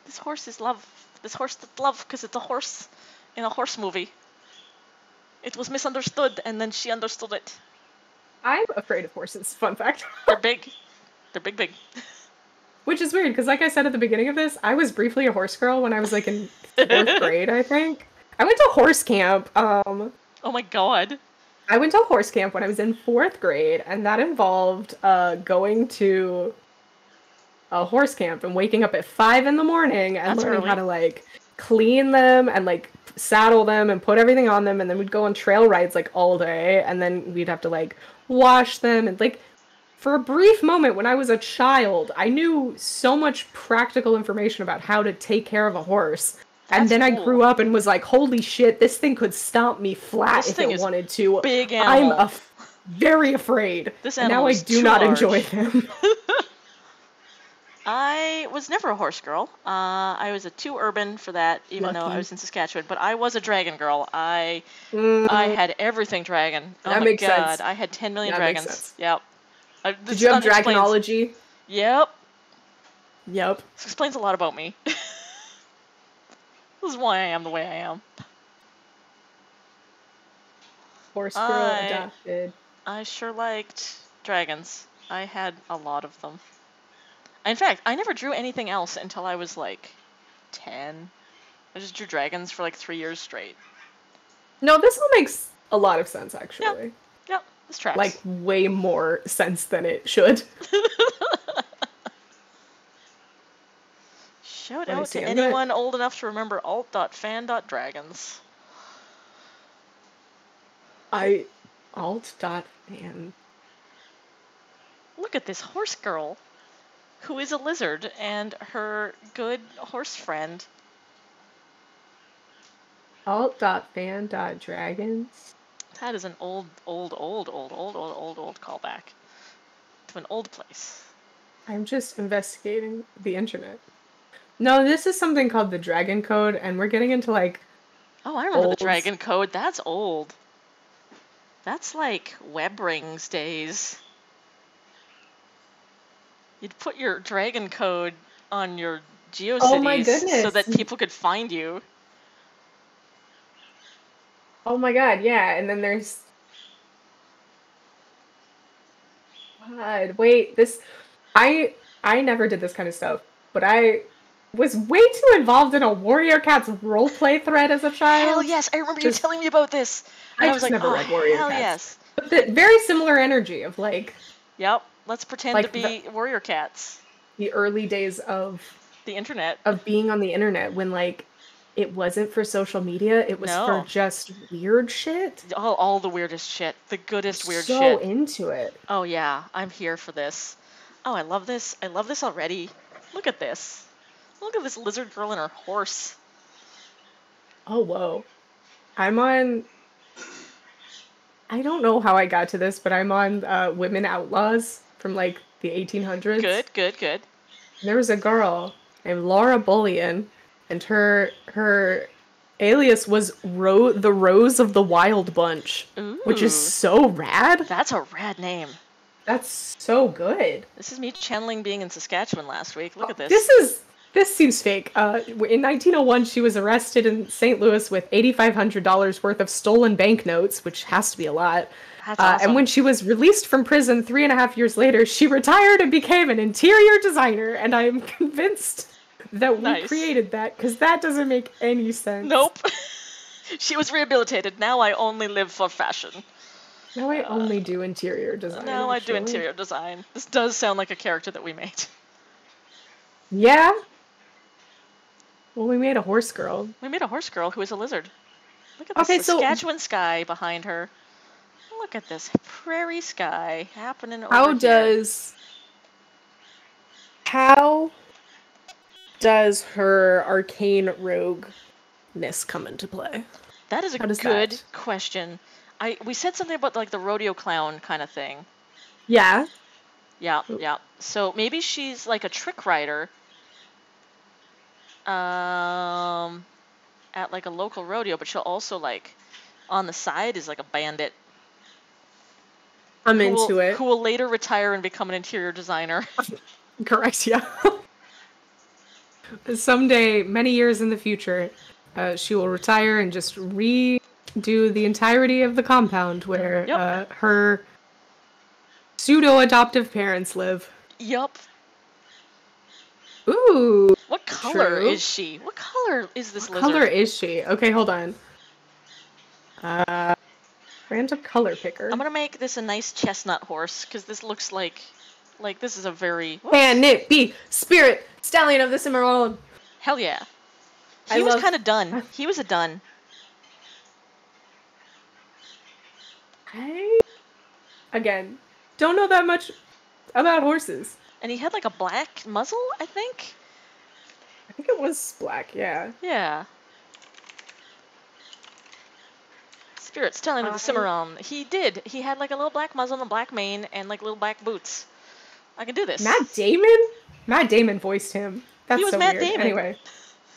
This horse is love because it's a horse in a horse movie. It was misunderstood and then she understood it. I'm afraid of horses, fun fact. They're big. They're big. Which is weird, because like I said at the beginning of this, I was briefly a horse girl when I was like in 4th grade, I think. I went to horse camp. Oh my god. I went to a horse camp when I was in 4th grade, and that involved going to a horse camp and waking up at 5 in the morning and learning how to like clean them and like saddle them and put everything on them, and then we'd go on trail rides like all day, and then we'd have to like wash them, and like for a brief moment when I was a child, I knew so much practical information about how to take care of a horse. And then I grew up and was like, holy shit, this thing could stomp me flat if it wanted to. Big animal. I'm very afraid. This and animal now I do not enjoy them. I was never a horse girl. I was too urban for that, even though I was in Saskatchewan. But I was a dragon girl. I had everything dragon. Oh that my makes god, sense. I had 10 million dragons. Makes sense. Yep. Did you have dragonology? Yep. Yep. This explains a lot about me. This is why I am the way I am. Horse girl adopted. I sure liked dragons. I had a lot of them. In fact, I never drew anything else until I was like 10. I just drew dragons for like 3 years straight. No, this all makes a lot of sense, actually. Yep, this tracks. Like, way more sense than it should. Shout out to anyone old enough to remember alt.fan.dragons. Alt.fan. Look at this horse girl, who is a lizard, and her good horse friend. Alt.fan.dragons. That is an old callback to an old place. I'm just investigating the internet. No, this is something called the Dragon Code, and we're getting into like... Oh, I remember the Dragon Code. That's old. That's like web rings days. You'd put your Dragon Code on your GeoCities so that people could find you. Oh my god, yeah, and then there's... God, wait, this... I never did this kind of stuff, but I was way too involved in a Warrior Cats roleplay thread as a child. Hell yes, I remember you telling me about this. And I was like, never read Warrior hell Cats. Yes. But the very similar energy of like... Yep, let's pretend like to be Warrior Cats. The early days of The internet. of being on the internet when, like, it wasn't for social media, it was for No. just weird shit. All the weirdest shit. The goodest weird So shit. into it. Oh yeah, I'm here for this. Oh, I love this. I love this already. Look at this. Look at this lizard girl and her horse. Oh, whoa. I'm on... I don't know how I got to this, but I'm on Women Outlaws from, like, the 1800s. Good, good, good. There was a girl named Laura Bullion, and her alias was the Rose of the Wild Bunch, which is Ooh. so rad. That's a rad name. That's so good. This is me channeling being in Saskatchewan last week. Look at this. This seems fake. In 1901, she was arrested in St. Louis with $8,500 worth of stolen banknotes, which has to be a lot. That's awesome. And when she was released from prison 3.5 years later, she retired and became an interior designer. And I am convinced that we created that, because that doesn't make any sense. Nope. She was rehabilitated. Now I only live for fashion. Now I only do interior design. Now I do interior design. This does sound like a character that we made. Yeah? Well, we made a horse girl. We made a horse girl who is a lizard. Look at the Saskatchewan sky behind her. Look at this prairie sky happening over here. How does her arcane rogue-ness come into play? That is a good question. We said something about like the rodeo clown kind of thing. Yeah. Yeah, yeah. So maybe she's like a trick rider. At like a local rodeo, but she'll also like on the side is like a bandit. I'm into it. Who will later retire and become an interior designer. Correct, yeah. Someday, many years in the future, she will retire and just redo the entirety of the compound where her pseudo-adoptive parents live. Yup. Ooh. What color is she? What color is this lizard? What color is she? Okay, hold on. Random color picker. I'm gonna make this a nice chestnut horse, because this looks like this is a very... Can it be Spirit Stallion of the Cimarron? Hell yeah. He was kind of done. He was a done. Again, don't know that much about horses. And he had like a black muzzle, I think? I think it was black, yeah. Yeah. Spirit Stallion of the Cimarron. He did. He had like a little black muzzle and a black mane and like little black boots. I can do this. Matt Damon? Matt Damon voiced him. That's he was so Matt weird. Damon. Anyway,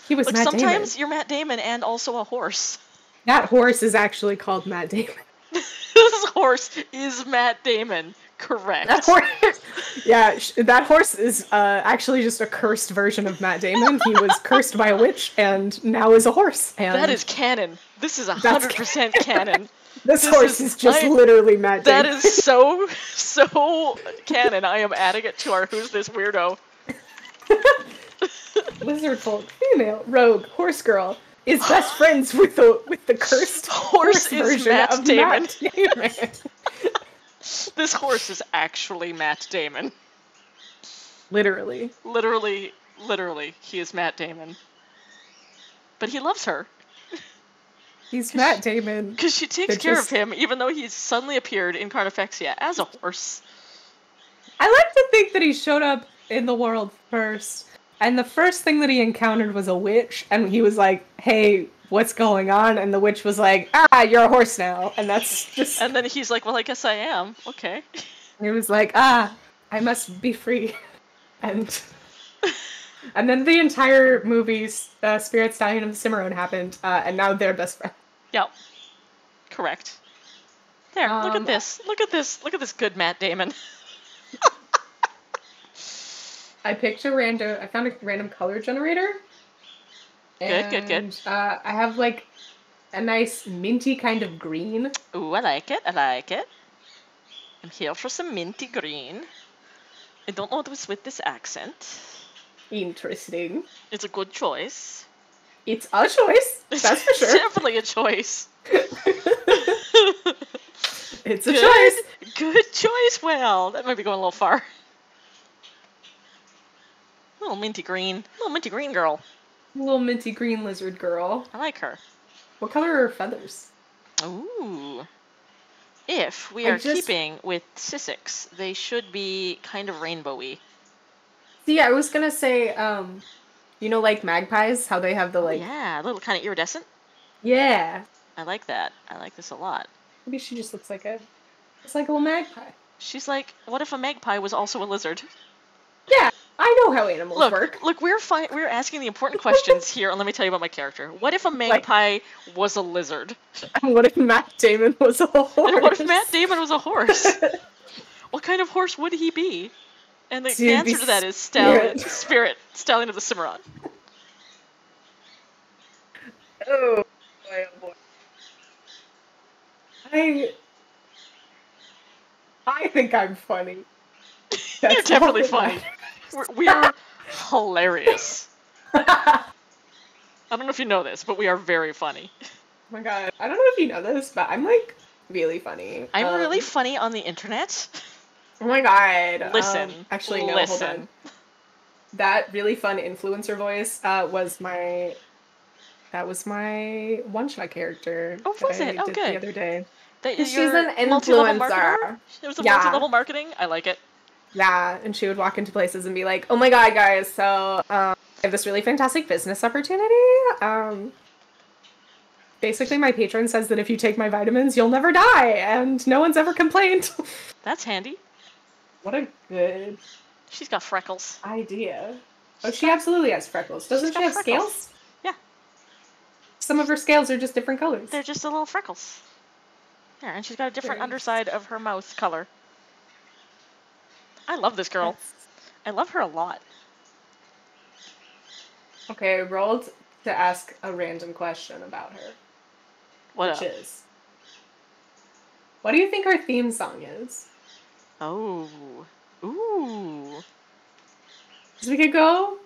he was Matt Damon. Sometimes you're Matt Damon and also a horse. That horse is actually called Matt Damon. This horse is Matt Damon. Correct. That horse, yeah, that horse is actually just a cursed version of Matt Damon. He was cursed by a witch and now is a horse. And that is canon. This is 100% canon. This horse is just literally Matt Damon. That is so canon. I am adding it to our Who's This Weirdo. Lizard folk, female, rogue, horse girl, is best friends with the cursed horse version of Damon. Matt Damon. This horse is actually Matt Damon. Literally. Literally, he is Matt Damon. But he loves her. He's Matt Damon. Because she takes care of him, even though he's suddenly appeared in Carnifexia as a horse. I like to think that he showed up in the world first, and the first thing that he encountered was a witch, and he was like, hey, what's going on? And the witch was like, you're a horse now. And that's just... And then he's like, well, I guess I am. Okay. He was like, I must be free. And then the entire movie, Spirit Stallion of the Cimarron happened, and now they're best friends. Yep. Correct. There, look at this. Look at this. Look at this good Matt Damon. I found a random color generator. Good. I have like a nice minty kind of green. Ooh, I like it. I'm here for some minty green. I don't know what's with this accent. Interesting. It's a good choice. It's a choice. That's for sure. It's definitely a choice. It's a choice. Good choice. Well, that might be going a little far. Little minty green girl. Little minty green lizard girl. I like her. What color are her feathers? Ooh. If we are keeping with Sissics, they should be kind of rainbowy. See, I was gonna say, you know, like magpies, how they have the like. Yeah, a little kind of iridescent. Yeah. I like that. I like this a lot. Maybe she just looks like a little magpie. She's like, what if a magpie was also a lizard? Yeah, I know how animals work. Look, we're asking the important questions here, and let me tell you about my character. What if a magpie was a lizard? What if Matt Damon was a horse? And what if Matt Damon was a horse? What kind of horse would he be? And the answer to that is Spirit, Stallion of the Cimarron. Oh boy, oh boy. I think I'm funny. You're definitely funny. We're hilarious. I don't know if you know this, but we are very funny. Oh my god. I don't know if you know this, but I'm like really funny. I'm really funny on the internet. Oh my god. Listen. Actually, no, hold on. That really fun influencer voice was my one-shot character. Oh, was it? Oh, good. The other day. She's an influencer. It was a multi-level marketing. I like it. Yeah, and she would walk into places and be like, "Oh my god, guys! So I have this really fantastic business opportunity. Basically, my patron says that if you take my vitamins, you'll never die, and no one's ever complained." That's handy. What a good. She's got freckles. Idea. Oh, she absolutely has freckles. Doesn't she have scales? Yeah. Some of her scales are just different colors. They're just the little freckles. Yeah, and she's got a different underside of her mouth color. I love this girl. I love her a lot. Okay, I rolled to ask a random question about her. What is? What do you think our theme song is? Oh. Ooh. So we could go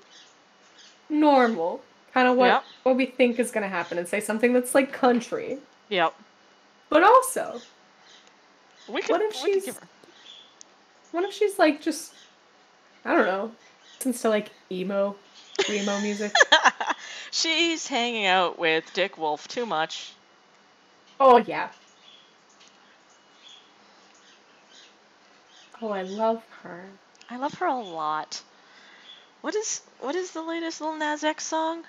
normal. Kind of what we think is going to happen and say something that's like country. Yep. But also, what if she's like just, I don't know, listens to like emo music? She's hanging out with Dick Wolf too much. Oh yeah. Oh, I love her. I love her a lot. What is the latest Lil Nas X song?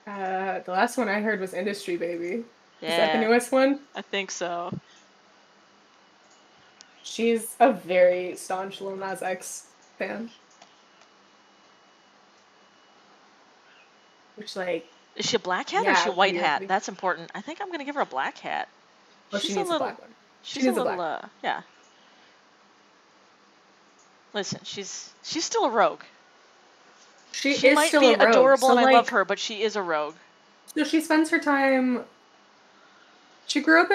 The last one I heard was Industry Baby. Yeah. Is that the newest one? I think so. She's a very staunch Lil Nas X fan. Which, like... Is she a black hat or is she a white hat? That's important. I think I'm going to give her a black hat. Well, she needs a black one. She's a little, yeah. Listen, she's still a rogue. She might be adorable and I love her, but she is a rogue. So she spends her time... She grew up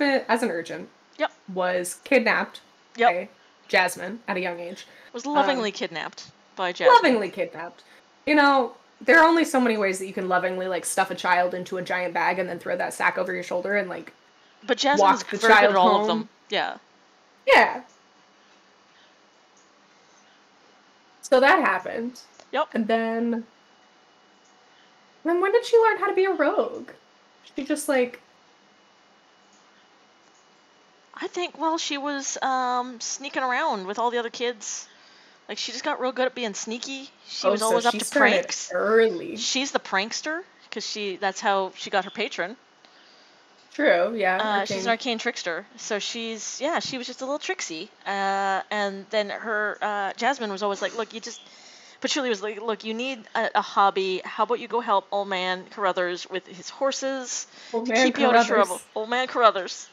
in as an urchin. Yep. Was kidnapped by Jasmine at a young age. Was lovingly kidnapped by Jasmine. Lovingly kidnapped. You know, there are only so many ways that you can lovingly like stuff a child into a giant bag and then throw that sack over your shoulder and like. But Jasmine's very good at all of them. Yeah. Yeah. So that happened. Yep. And then when did she learn how to be a rogue? She just like. I think while she was sneaking around with all the other kids, like she just got real good at being sneaky. She was always up to pranks. Early. She's the prankster because that's how she got her patron. True. Yeah. She's an arcane trickster. So she was just a little tricksy. And then her Jasmine was always like, look, Patchouli was like, look, you need a hobby. How about you go help Old Man Carruthers with his horses to keep you out of trouble. Old Man Carruthers.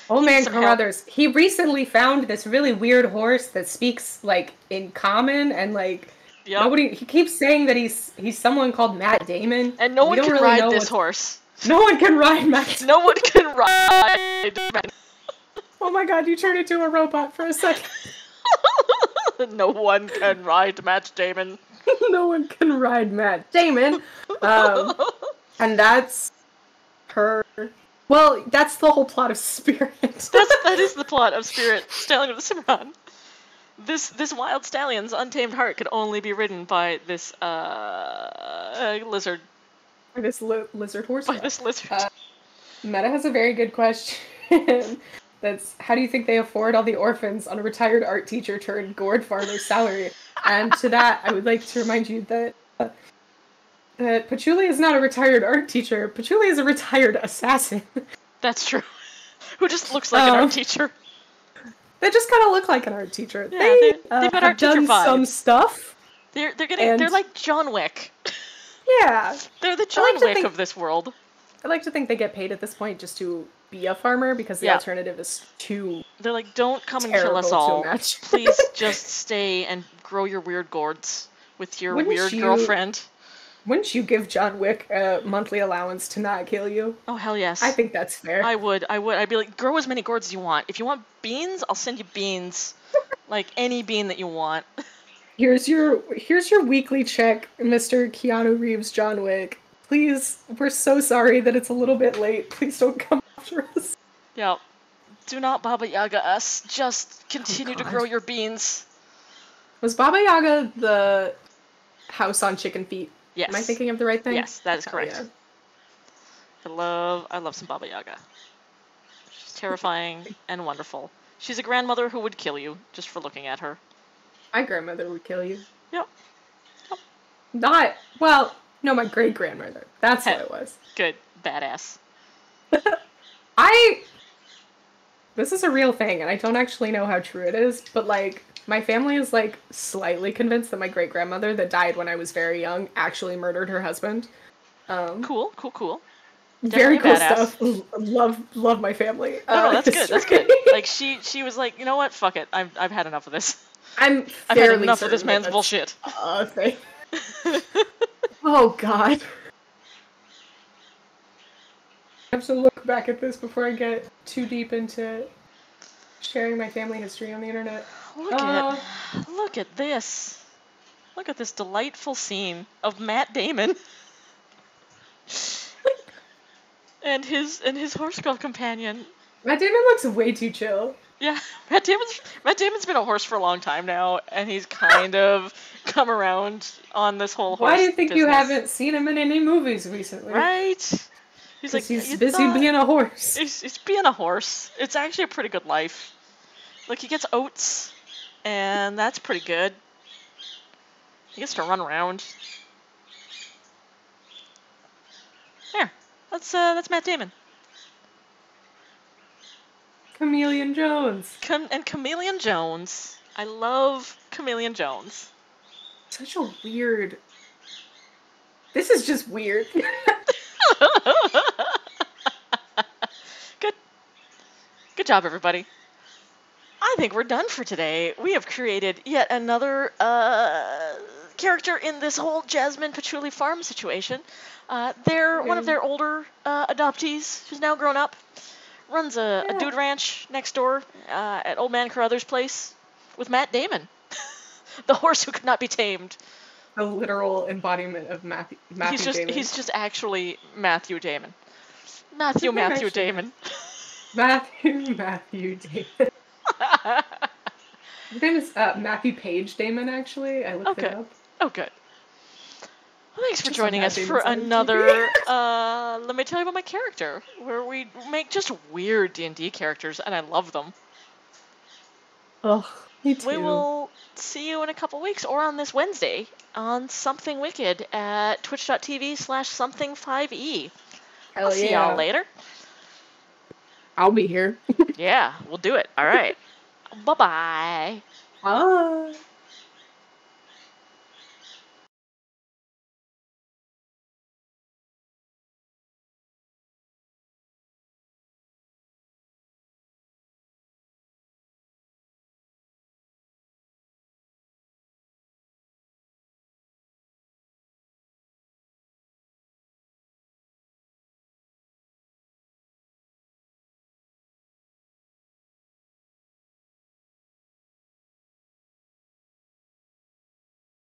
Old Man Carruthers. He recently found this really weird horse that speaks like in common and like nobody. He keeps saying that he's someone called Matt Damon, and no one can ride this horse. No one can ride Matt. No one can ride. Oh my god! You turned into a robot for a second. No one can ride Matt Damon. No one can ride Matt Damon. And that's her. Well, that's the whole plot of Spirit. That is the plot of Spirit, Stallion of the Cimarron. This wild stallion's untamed heart could only be ridden by this lizard. Or this lizard horse. By this lizard. Meta has a very good question. That's, how do you think they afford all the orphans on a retired art teacher turned gourd farmer's salary? And to that, I would like to remind you that Patchouli is not a retired art teacher. Patchouli is a retired assassin. That's true. Who just looks like an art teacher. They just kind of look like an art teacher. Yeah, they've got have art teacher done vibes. some stuff. They're like John Wick. Yeah. They're the John Wick of this world. I like to think they get paid at this point just to be a farmer, because the alternative is too. They're like, don't come and kill us all. Please just stay and grow your weird gourds with your weird girlfriend. Wouldn't you give John Wick a monthly allowance to not kill you? Oh, hell yes. I think that's fair. I would. I'd be like, grow as many gourds as you want. If you want beans, I'll send you beans. Like, any bean that you want. Here's your weekly check, Mr. Keanu Reeves John Wick. Please, we're so sorry that it's a little bit late. Please don't come after us. Yeah. Do not Baba Yaga us. Just continue to grow your beans. Was Baba Yaga the house on chicken feet? Yes. Am I thinking of the right thing? Yes, that is correct. Yeah. I love some Baba Yaga. She's terrifying and wonderful. She's a grandmother who would kill you just for looking at her. My grandmother would kill you. Yep. No, my great-grandmother. That's what it was. Good. Badass. This is a real thing, and I don't actually know how true it is, but, like, my family is, like, slightly convinced that my great-grandmother that died when I was very young actually murdered her husband. Cool. Very cool badass. Stuff. Love my family. No, that's good. That's good. Like, she was like, you know what? Fuck it. I've had enough of this. I've had enough of this man's bullshit. Thing. Oh, God. I have to look back at this before I get too deep into sharing my family history on the internet. Look at this. Look at this delightful scene of Matt Damon and his horse girl companion. Matt Damon looks way too chill. Yeah, Matt Damon's been a horse for a long time now, and he's kind of come around on this whole horse. Why do you think business. you haven't seen him in any movies recently? Right? He's like, he's busy being a horse. He's being a horse. It's actually a pretty good life. Like, he gets oats, and that's pretty good. He gets to run around. There. That's Matt Damon. Chameleon Jones. Chameleon Jones. I love Chameleon Jones. Such a weird. This is just weird. Good job, everybody. I think we're done for today. We have created yet another character in this whole Jasmine Patchouli farm situation. They're one of their older adoptees who's now grown up. Runs a dude ranch next door at Old Man Carruthers' place with Matt Damon. The horse who could not be tamed. The literal embodiment of Matthew Damon. He's just actually Matthew Damon. Matthew Damon. Matthew Damon. His name is Matthew Page Damon, actually. I looked it up. Oh, good. Well, thanks for joining us for another, let me tell you about my character, where we make just weird D&D characters, and I love them. Oh, me too. We will see you in a couple weeks, or on this Wednesday, on Something Wicked at twitch.tv/something5e. I'll see y'all later. I'll be here. Yeah, we'll do it. All right. Bye-bye. Bye.